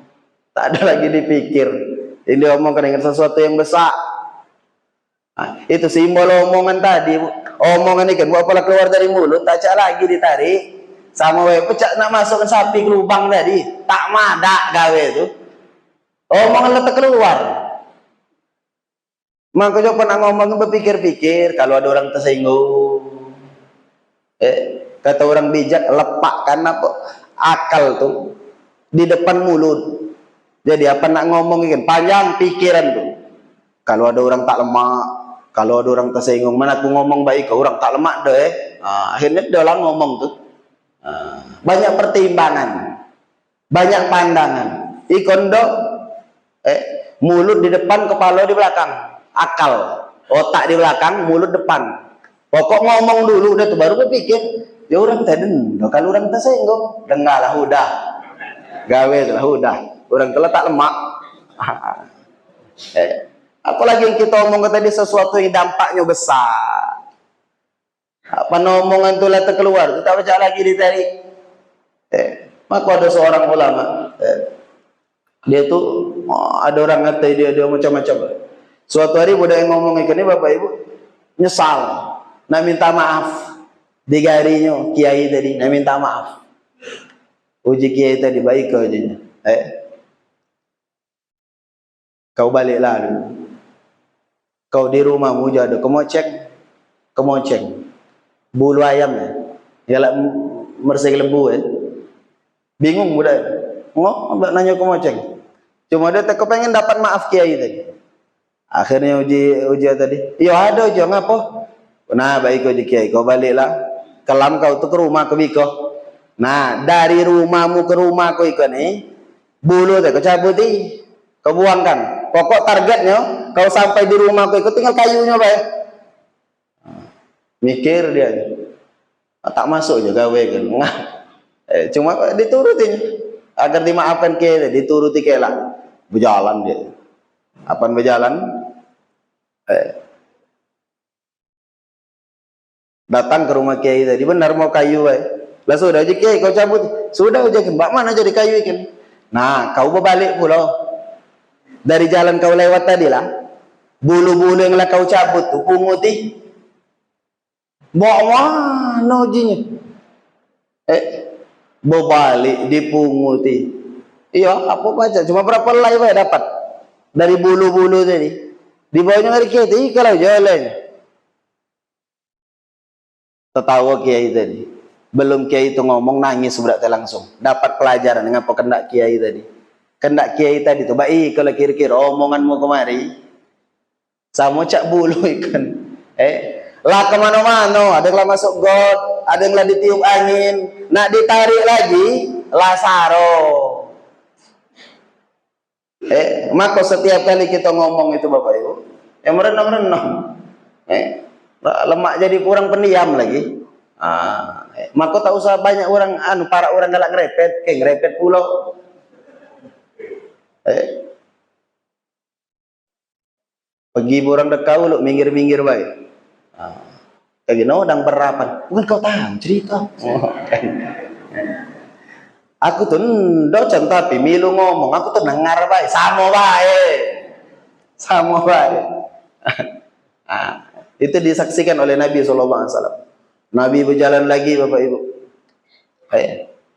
tak ada lagi dipikir. Ini omongkan dengan sesuatu yang besar. Itu simbol omongan tadi. Omongan ini kan apalah keluar dari mulut tak cak lagi ditarik. Sama wae pecah nak masukkan sapi ke lubang tadi. Tak madak gawe itu. Omongan letak keluar. Maka coba nak ngomong berpikir-pikir kalau ada orang tersinggung. Kata orang bijak lepakkan apa akal tuh di depan mulut. Jadi apa nak ngomong kan panjang pikiran tuh. Kalau ada orang tak lemak, kalau ada orang tersinggung, mana aku ngomong baik ke orang tak lemak deh. Akhirnya dia lah ngomong tuh. Banyak pertimbangan, banyak pandangan. Ikondo mulut di depan, kepala di belakang. Akal, otak di belakang, mulut depan. Pokok ngomong dulu udah tuh baru berpikir. Ya orang tadi, kalau orang tersinggung, dengarlah udah, gawe lah udah. Orang telah tak lemak. Apalagi yang kita omong tadi sesuatu yang dampaknya besar. Apa omongan tu lah terkeluar, kita baca lagi ditarik. Maka ada seorang ulama, dia tu ada orang ngatai dia macam-macam. Suatu hari budak yang ngomong ikan ini, Bapak Ibu nyesal, nak minta maaf. Digarinya kiai tadi, nak minta maaf. Uji kiai tadi baik kau ujinya. Kau baliklah dulu. Kau di rumahmu ada kemoceng. Bulu ayam ya. Galak mersik lembu Bingung budak. Nanya kemoceng. Cuma dia tak kepengen dapat maaf kiai tadi. Akhirnya uji tadi. Ya ada uji ngapa? Nah, baik uji kiai. Kau baliklah. Kelam kau tu ke rumah ke biko. Nah, dari rumahmu ke rumah kau ikan bulu tu kau cabuti. Kau buangkan. Pokok targetnya kau sampai di rumah kau ikut tinggal kayunya baik. Mikir dia. Tak masuk juga gawe kan. Cuma diturutin agar dimaafkan ke, dituruti ke lah. Berjalan dia. Apaan berjalan? Datang ke rumah kiai tadi, benar mau kayu lah sudah aja kiai kau cabut. Sudah aja mbak mana jadi kayu ikan. Nah, kau berbalik pula. Dari jalan kau lewat tadi lah. Bulu-bulu yang lah kau cabut tu punguti. Bawa mana ujinya? Berbalik dipunguti. Iya, apa baca? Cuma berapa helai dapat dari bulu-bulu tadi. Di bawahnya dari kiai kalau jalan. Tertawa kiai tadi. Belum kiai itu ngomong nangis berarti langsung. Dapat pelajaran ngapa kendak kiai tadi. Kendak kiai tadi tu baik kalau kira-kira omonganmu kemari. Sama cak bulu ikan. Lah kemana-mana, ada yang lah masuk got, ada yang lah ditiup angin, nak ditarik lagi, lah saro. Maka setiap kali kita ngomong itu Bapak Ibu, yang merenung-renung, lemak jadi kurang pendiam lagi. Maka tak usah banyak orang, para orang galak ngerepet, ngerepet pulau. Pergi orang dekau, lu minggir-minggir baik. Kayak gini, odang berapan. Bukan kau tahu cerita. Aku tuh dosen tapi milu ngomong, aku tuh dengar baik, sama baik. Itu disaksikan oleh Nabi SAW. Nabi berjalan lagi Bapak Ibu.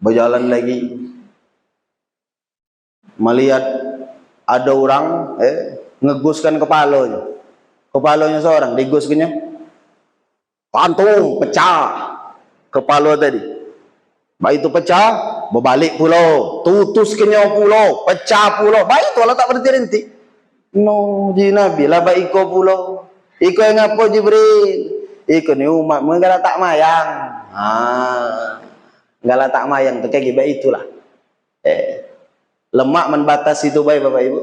Berjalan lagi. Melihat ada orang ngeguskan kepalanya seorang, diguskannya. Pantung pecah kepala tadi. Baik itu pecah, berbalik pulau, tutuskannya pulau, pecah pulau. Baik itu Allah tak berhenti. No, di Nabi lah baik iko pulau. Iko yang apa Jibril? Iko ni umat menggala tak mayang. Menggala tak mayang tu kayak baik itulah. Lemak membatasi itu baik Bapak Ibu.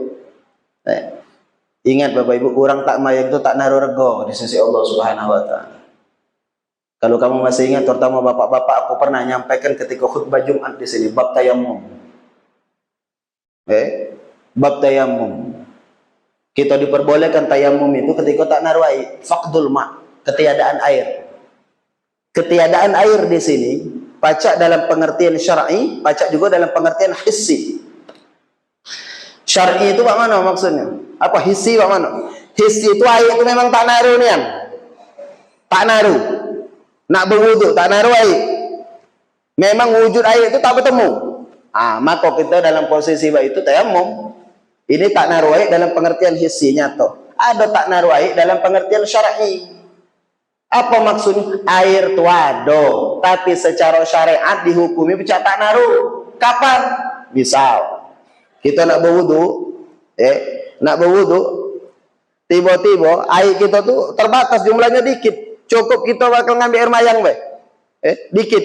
Ingat Bapak Ibu, orang tak mayang itu tak naruh rego di sisi Allah Subhanahu Wa Taala. Kalau kamu masih ingat, terutama bapak-bapak, aku pernah nyampaikan ketika khutbah Jumat di sini, bab tayamum. Bab tayamum. Kita diperbolehkan tayamum itu ketika tak naruh air, faqdul ma, ketiadaan air. Ketiadaan air di sini, pacak dalam pengertian syar'i, pacak juga dalam pengertian hissi. Syar'i itu apa mana maksudnya? Apa hissi apa mana? Hissi itu air itu memang tak naruh nian. Tak naruh. Nak berwuduk tak naruh air. Memang wujud air itu tak bertemu. Maka kita dalam posisi itu tayamum. Ini tak naruh air dalam pengertian hissi nyata. Ada tak naruh air dalam pengertian syar'i. Apa maksudnya? Air itu ada, tapi secara syariat dihukumi pecah tak naruh. Kapan? Misal kita nak berwuduk, tiba-tiba air kita tuh terbatas, jumlahnya dikit. Cukup kita bakal ngambil air mayang dikit.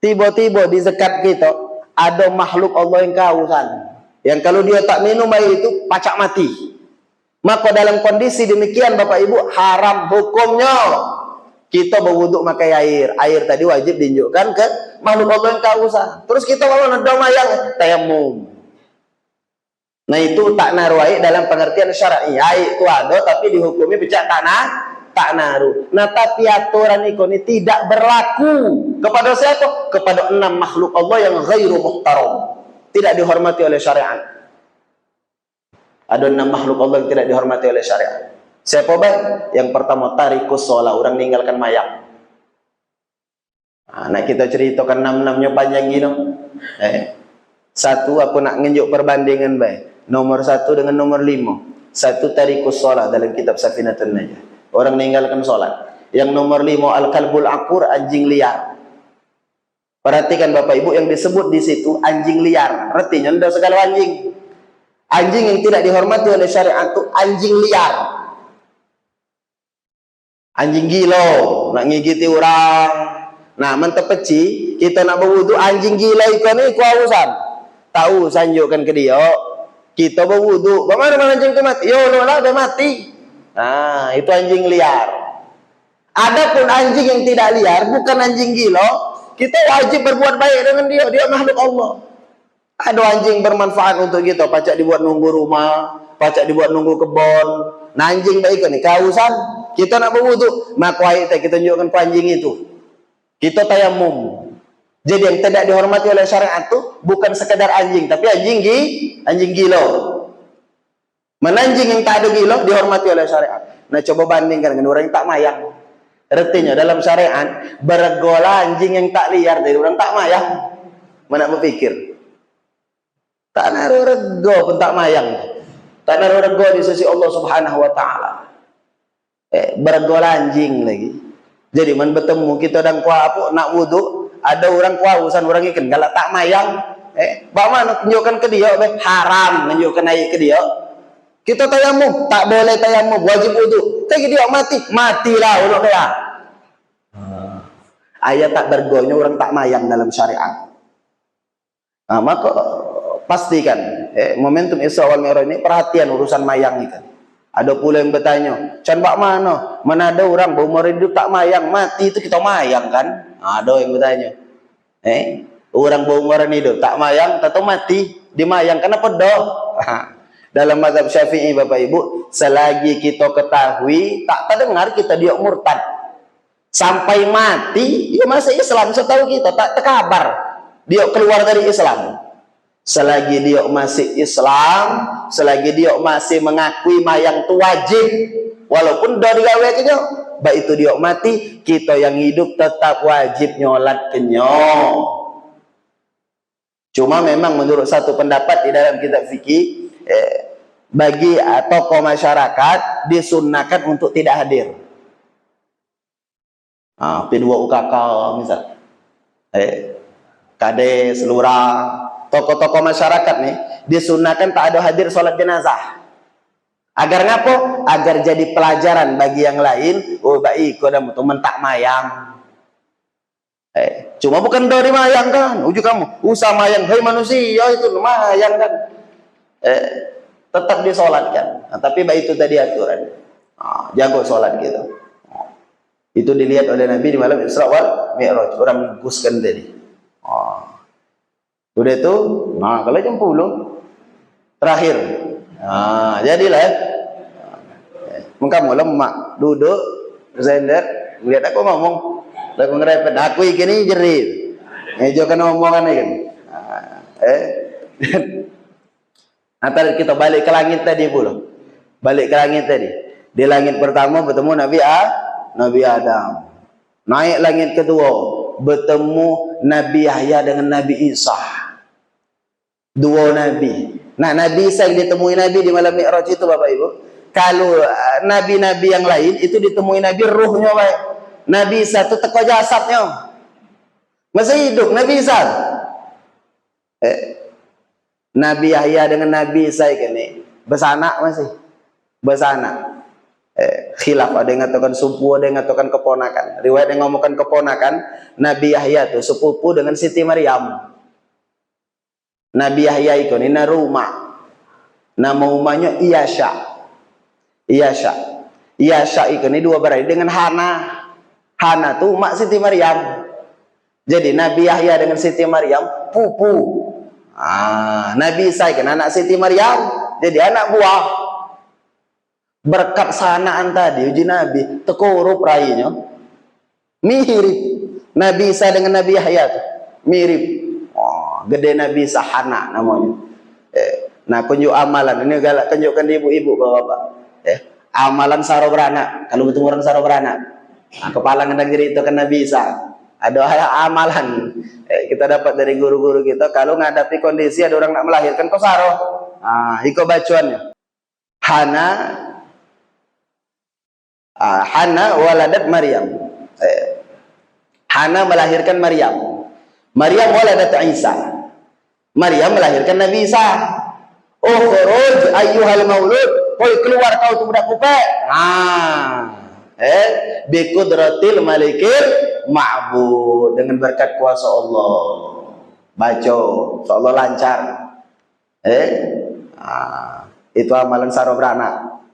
Tiba-tiba di dekat kita ada makhluk Allah yang kehausan, yang kalau dia tak minum air itu pacak mati. Maka dalam kondisi demikian Bapak Ibu, haram hukumnya kita berwuduk pakai air. Air tadi wajib ditunjukkan ke makhluk Allah yang kehausan. Terus kita bawa nendang mayang, tayamum. Nah itu tak naruh air dalam pengertian syar'i. Air itu ada tapi dihukumi pecah tanah tak naruh. Nah tapi aturan ini tidak berlaku kepada siapa? Kepada 6 makhluk Allah yang ghairu muhtaram, tidak dihormati oleh syariat. Ada 6 makhluk Allah yang tidak dihormati oleh syariat. Siapa baik? Yang pertama tarikus sholat, orang meninggalkan mayang. Nah, kita ceritakan 6-6-nya panjang gini. Satu aku nak ngenjuk perbandingan baik. Nomor 1 dengan nomor 5. Satu tarikus sholat dalam kitab Safinatun Najah. Orang meninggalkan sholat. Yang nomor 5 al-kalbul akur, anjing liar. Perhatikan Bapak Ibu yang disebut di situ anjing liar. Artinya tidak segala anjing. Anjing yang tidak dihormati oleh syariat itu anjing liar. Anjing gilo, nak ngigiti orang. Nah, mantep peci, kita nak berwudu anjing gila ikan ni kehausan. Tahu sanjukkan ke dia, kita berwudu. Bagaimana anjing itu mati? Yo, lah dia mati. Nah, itu anjing liar. Adapun anjing yang tidak liar, bukan anjing gila, kita wajib berbuat baik dengan dia. Dia makhluk Allah. Ada anjing bermanfaat untuk kita, pacak dibuat nunggu rumah, pacak dibuat nunggu kebun. Nah, anjing baik ni kehausan, kita nak berwudu, maka kita tunjukkan ke anjing itu. Kita tayamum. Jadi yang tidak dihormati oleh syariat itu bukan sekedar anjing, tapi anjing gila. Mana anjing yang tak ada gila dihormati oleh syariat. Nah, coba bandingkan dengan orang yang tak mayang. Artinya dalam syariat bergola anjing yang tak liar dari orang tak mayang. Mana berpikir? Tak naruh rego pun tak mayang. Tak naruh rego di sisi Allah Subhanahu wa taala. Bergola anjing lagi. Jadi man bertemu kita dan kuah nak wudu, ada orang kuausan orang ikan galak tak mayang. Bagaimana tunjukkan ke dia haram menunjukkan air ke dia. Kita tayamum, tak boleh tayamum, wajib wudu. Tapi dia matilah uluk dia. Ayat tak bergonya orang tak mayang dalam syariat. Nah, maka pastikan momentum Isra wal Mi'raj ini perhatian urusan mayang itu. Ada pula yang bertanya, "Can bak mana? Mana ada orang berumur hidup tak mayang, mati itu kita mayang kan?" Ada yang bertanya. Orang berumur hidup tak mayang, atau mati dimayang kenapa dah? Dalam mazhab Syafi'i Bapak Ibu, selagi kita ketahui tak terdengar kita dia murtad. Sampai mati, ya masih Islam setahu kita, tak terkabar dia keluar dari Islam. Selagi dia masih Islam, selagi dia masih mengakui mayang itu wajib, walaupun dari awalnya, baik itu dia mati, kita yang hidup tetap wajib nyolat kenyong. Cuma memang menurut satu pendapat di dalam kitab fikih, bagi tokoh masyarakat disunnahkan untuk tidak hadir. P2 UKK misal, kades, lurah, tokoh-tokoh masyarakat nih disunahkan tak ada hadir sholat jenazah. Agar ngapo? Agar jadi pelajaran bagi yang lain. Oh baik, kau dah teman tak mayang. Cuma bukan dari mayang kan? Ujuk kamu, usah mayang, hei manusia itu mayang kan? Tetap disolatkan. Nah, tapi baik itu tadi aturan. Jago sholat gitu. Itu dilihat oleh Nabi di malam Isra wal Mi'raj. Orang guskan tadi. Udah itu, nah kalau jam 10 terakhir, jadilah. Kamu lemak duduk, zender, lihat aku ngomong, aku ngerepet, aku ini jerit, ngejokan omongan ini. Antara kita balik ke langit tadi pula, balik ke langit tadi. Di langit pertama bertemu Nabi Adam, naik langit kedua bertemu Nabi Yahya dengan Nabi Isa. Dua Nabi. Nah, Nabi Isa yang ditemui Nabi di malam Mi'raj itu Bapak Ibu. Kalau Nabi-Nabi yang lain itu ditemui Nabi ruhnya baik. Nabi Isa itu teko jasadnya. Masih hidup Nabi Isa. Nabi Yahya dengan Nabi Isa ini besanak masih. Besanak. Khilaf, ada yang mengatakan sepupu, ada yang mengatakan keponakan. Riwayat yang ngomongkan keponakan, Nabi Yahya itu sepupu dengan Siti Maryam. Nabi Yahya itu ini rumah. Nama umahnya Iyasha. Iyasha itu ini dua beradik dengan Hana. Hana itu mak Siti Maryam. Jadi Nabi Yahya dengan Siti Maryam pupu. Nabi Isa kan anak Siti Maryam, jadi anak buah. Berkat sanaan tadi uji Nabi tekurup rainya mirip Nabi Isa dengan Nabi Yahya tuh mirip. Gede Nabi Isa Hana namanya. Nah, kunjuk amalan ini galak tunjukkan ibu-ibu bapak-bapak. Amalan saro beranak. Kalau bertemu orang saro beranak, nah, kepala ngendang diri itu kena bisa. Ada amalan kita dapat dari guru-guru kita. Kalau menghadapi kondisi ada orang nak melahirkan, kau saro. Nah, iko bacuannya. Hana waladat Maryam. Hana melahirkan Maryam. Maryam waladat Isa. Maryam melahirkan Nabi Isa. Ukhruj ayyuhal maulud, koi keluar kau tu budak kupe. Bi qudratil malikil ma'bud, dengan berkat kuasa Allah. Baca, insyaallah lancar. Itu amalan saro beranak.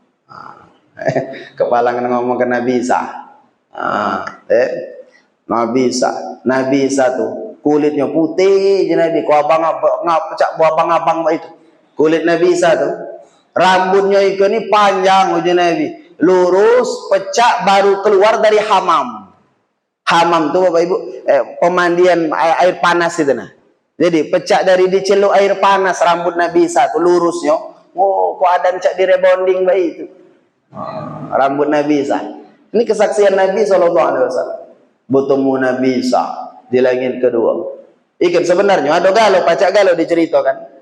Kepala ngomong ke Nabi Isa. Nabi Isa tuh kulitnya putih je Nabi, ku pecak buah abang-abang itu. Kulit Nabi Isa tuh, rambutnya itu ni panjang je Nabi, lurus, pecak, baru keluar dari hamam. Hamam tuh Bapak Ibu, pemandian air panas itu nah. Jadi pecak dari diceluk air panas rambut Nabi Isa tuh lurusnya. Oh, ku ada cak di rebonding baik itu. Rambut Nabi Isa. Ini kesaksian Nabi SAW. Bertemu Nabi Isa di langit kedua. Ikan sebenarnya ada galau, pacak galau diceritakan.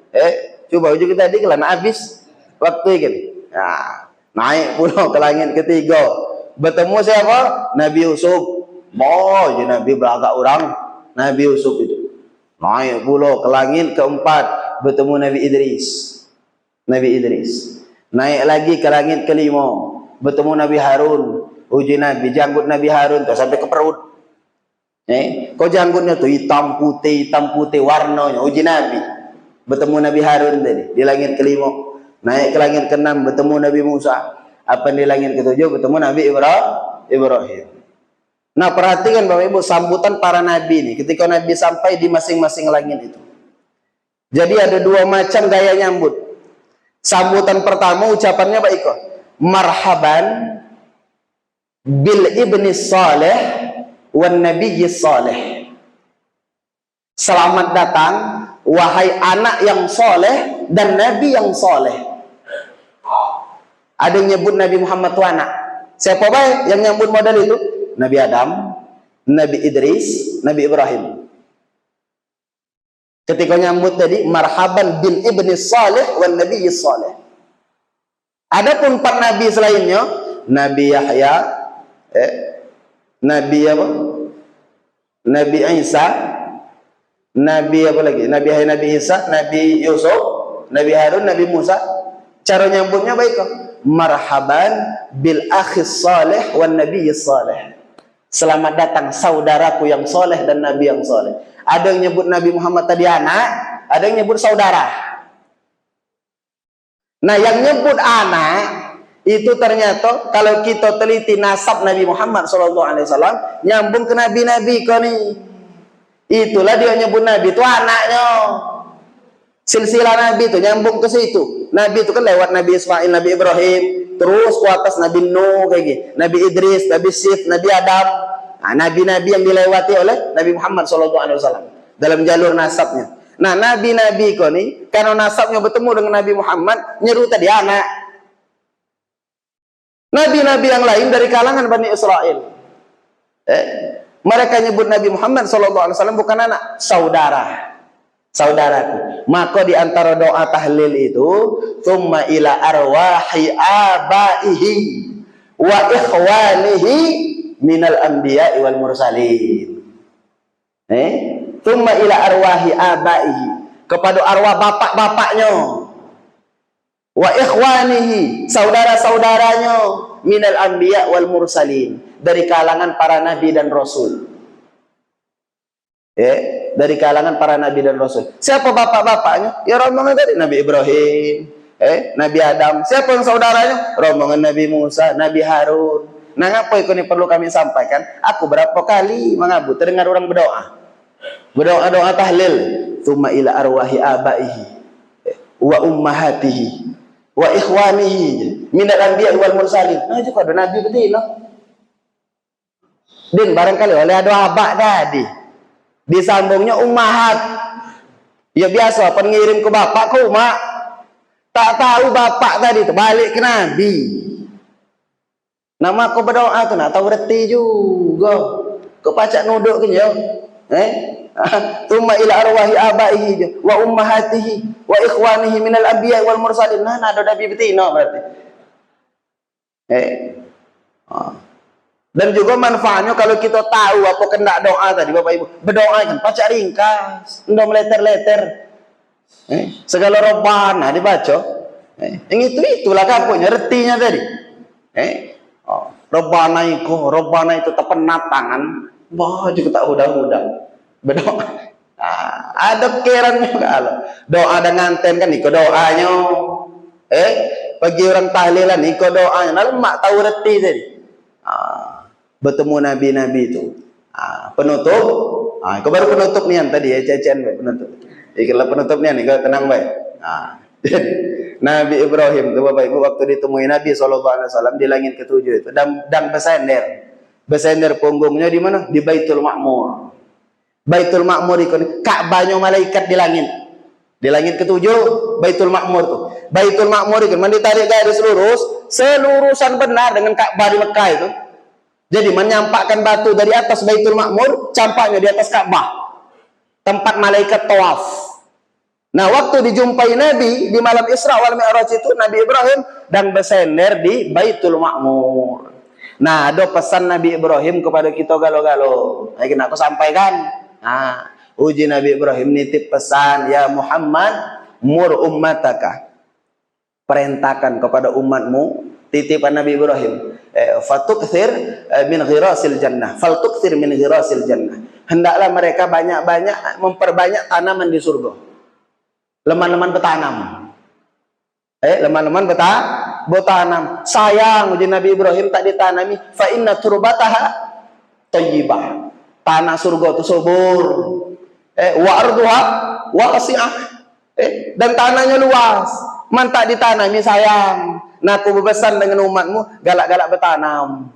Coba ujuk kita tadi kelana habis waktu ikan. Nah, naik pula ke langit ketiga. Bertemu siapa? Nabi Yusuf. Je Nabi belagak orang. Nabi Yusuf itu. Naik pula ke langit keempat. Bertemu Nabi Idris. Nabi Idris. Naik lagi ke langit kelima. Bertemu Nabi Harun. Uji Nabi, janggut Nabi Harun tuh sampai ke perut. Kau janggutnya tuh hitam putih warnanya. Uji Nabi. Bertemu Nabi Harun tadi di langit kelima. Naik ke langit keenam bertemu Nabi Musa. Apa di langit ketujuh bertemu Nabi Ibrahim. Nah, perhatikan Bapak Ibu sambutan para nabi ini ketika Nabi sampai di masing-masing langit itu. Jadi ada dua macam gaya nyambut. Sambutan pertama ucapannya baik kok. Marhaban bil ibni salih wan nabiyyi salih. Selamat datang wahai anak yang soleh dan Nabi yang soleh. Ada yang nyebut Nabi Muhammad itu anak. Siapa baik yang nyambut model itu? Nabi Adam, Nabi Idris, Nabi Ibrahim. Ketika nyambut tadi, marhaban bil ibni salih wan nabiyyi salih. Adapun empat nabi selainnya, Nabi Yahya, Nabi apa? Nabi Isa, Nabi apa lagi? Nabi Isa, Nabi Yusuf, Nabi Harun, Nabi Musa. Cara nyambutnya baik kok. Marhaban bil akhis salih wan nabiyyi salih. Selamat datang saudaraku yang soleh dan Nabi yang soleh. Ada yang nyebut Nabi Muhammad tadi anak, ada yang nyebut saudara. Nah, yang nyebut anak itu ternyata kalau kita teliti nasab Nabi Muhammad SAW nyambung ke nabi-nabi kau nih. Itulah dia nyebut Nabi itu anaknya. Silsilah Nabi itu nyambung ke situ. Nabi itu kan lewat Nabi Ismail, Nabi Ibrahim, terus ke atas Nabi Nuh kayak gitu. Nabi Idris, Nabi Sif, Nabi Adam. Nah, nabi-nabi yang dilewati oleh Nabi Muhammad SAW dalam jalur nasabnya. Nah, nabi-nabi kau nih karena nasabnya bertemu dengan Nabi Muhammad nyeru tadi anak. Nabi-nabi yang lain dari kalangan Bani Israel. Mereka nyebut Nabi Muhammad SAW bukan anak, saudara. Saudaraku. Maka di antara doa tahlil itu, tsumma ila arwahi abaihi wa ikhwanihi minal anbiya'i wal mursalin. Tsumma ila arwahi abaihi, kepada arwah bapak-bapaknya. Wa ikhwanihi, saudara-saudaranya, minal anbiya' wal mursalin, dari kalangan para nabi dan rasul. Dari kalangan para nabi dan rasul. Siapa bapak-bapaknya? Ya rombongan tadi Nabi Ibrahim, Nabi Adam. Siapa yang saudaranya? Rombongan Nabi Musa, Nabi Harun. Nah, apa itu ini perlu kami sampaikan? Aku berapa kali mengabu terdengar orang berdoa. Berdoa-doa tahlil. Tsumma ila arwahi abaihi wa ummahatihi wa ikhwanihi minal anbiya wal mursalin. Nah, itu ada nabi betul. Dan barangkali oleh ada abak tadi. Disambungnya ummahat. Ya biasa pengirim ke bapak ke umat. Tak tahu bapak tadi tu balik ke Nabi. Nama kau berdoa tu nak tahu reti juga. Kau pacak nuduk ke je. Tumma ila arwahi abaihi wa ummahatihi wa ikhwanihi minal anbiya wal mursalin. Nah, ada Nabi betina berarti. Dan juga manfaatnya kalau kita tahu apa kendak doa tadi Bapak Ibu. Berdoa kan pacak ringkas, ndak meleter-leter. Segala robbana dibaca. Yang itulah kapunya retinya tadi. Robbana itu tepenat tangan. Wah, juga tak udah-udah. Berdoa. Ada kerannya kalau doa dengan ten kan ikut doanya. Bagi orang tahlilan ikut doanya. Lalu mak tahu reti tadi. Bertemu nabi-nabi itu. Penutup. Kau baru penutup nian tadi ya cecean penutup. Ikhlas penutup nian kau tenang baik. Jadi Nabi Ibrahim tu Bapak Ibu waktu ditemui Nabi SAW di langit ketujuh itu dan bersender punggungnya di mana? Di Baitul Ma'mur. Baitul Ma'mur itu Ka'bahnya malaikat di langit ketujuh Baitul Ma'mur tu. Baitul Ma'mur itu ditarik garis lurus selurusan benar dengan Ka'bah di Mekah itu. Jadi menyampakkan batu dari atas Baitul Ma'mur campaknya di atas Ka'bah tempat malaikat tawaf. Nah, waktu dijumpai Nabi di malam Isra wal Mi'raj itu Nabi Ibrahim dan bersender di Baitul Ma'mur. Nah, ada pesan Nabi Ibrahim kepada kita galo-galo. Yang aku sampaikan. Uji Nabi Ibrahim nitip pesan, ya Muhammad, mur ummataka. Perintahkan kepada umatmu, titipan Nabi Ibrahim. Fatukthir min ghirasil jannah. Faltukthir min ghirasil jannah. Hendaklah mereka banyak-banyak memperbanyak tanaman di surga. Leman-leman bertanam. Leman-leman bertanam. Sayang uji Nabi Ibrahim tak ditanami. Fa inna turbataha thayyibah. Tanah surga itu subur. Wa arduha wasi'ah. Dan tanahnya luas. Man tak ditanami sayang. Nah, aku berpesan dengan umatmu galak-galak bertanam.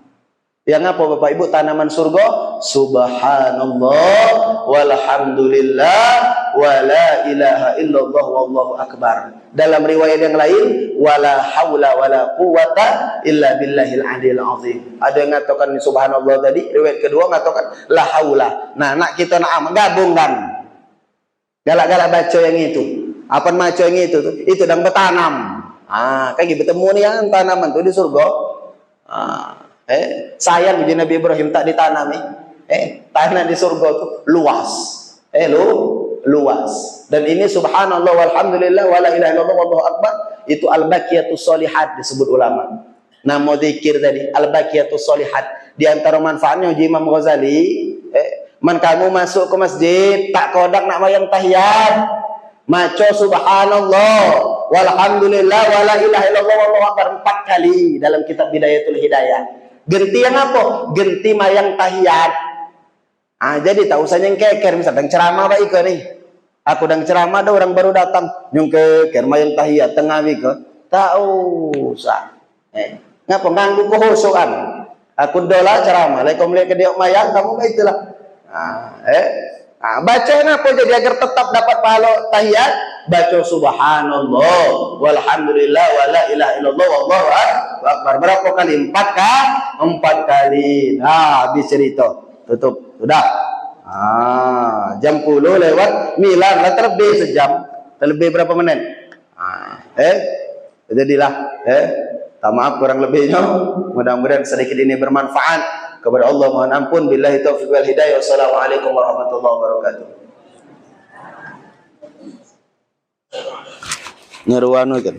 Yang apa Bapak Ibu tanaman surga? Subhanallah walhamdulillah wala ilaha illallah wallahu akbar. Dalam riwayat yang lain wala haula wala quwata illa billahil aliyil azim. Ada yang mengatakan subhanallah tadi, riwayat kedua mengatakan la haula. Nah, nak kita nak gabungkan. Galak-galak baca yang itu. Apa baca yang itu tuh? Itu dan bertanam. Kayak bertemu nih yang tanaman tuh di surga. Sayang uji Nabi Ibrahim tak ditanami. Tanah di surga itu luas. Luas. Dan ini subhanallah walhamdulillah wala ilaha illallah wallahu akbar. Itu al-baqiyatus sholihat disebut ulama. Nama zikir tadi al-baqiyatus sholihat. Di antara manfaatnya uji Imam Ghazali, man kamu masuk ke masjid tak kodak nak mayang tahiyat, maca subhanallah walhamdulillah wala ilaha illallah wallahu akbar 4 kali dalam kitab Bidayatul Hidayah. Genti yang apa? Genti mayang tahiyat. Jadi tak usah nyengkeker misal dan ceramah baik ke nih. Aku dan ceramah ada orang baru datang nyengkeker mayang tahiyat tengah ke. Tak usah. Ngapa ganggu kehusuan? Aku dola ceramah. Laikom lihat ke dia mayang kamu baik itulah. Baca apa jadi agar tetap dapat pahala tahiyat? Baca subhanallah walhamdulillah wala ilaha illallah wallahu akbar. Berapa kali? 4 kali. Habis cerita. Tutup. Sudah. Jam 10 lewat 9 lah, terlebih sejam. Terlebih berapa menit? Jadilah. Tak maaf kurang lebihnya. Mudah-mudahan sedikit ini bermanfaat. Kepada Allah mohon ampun. Billahi taufiq wal hidayah. Wassalamualaikum warahmatullahi wabarakatuh. Nyeruanu kan.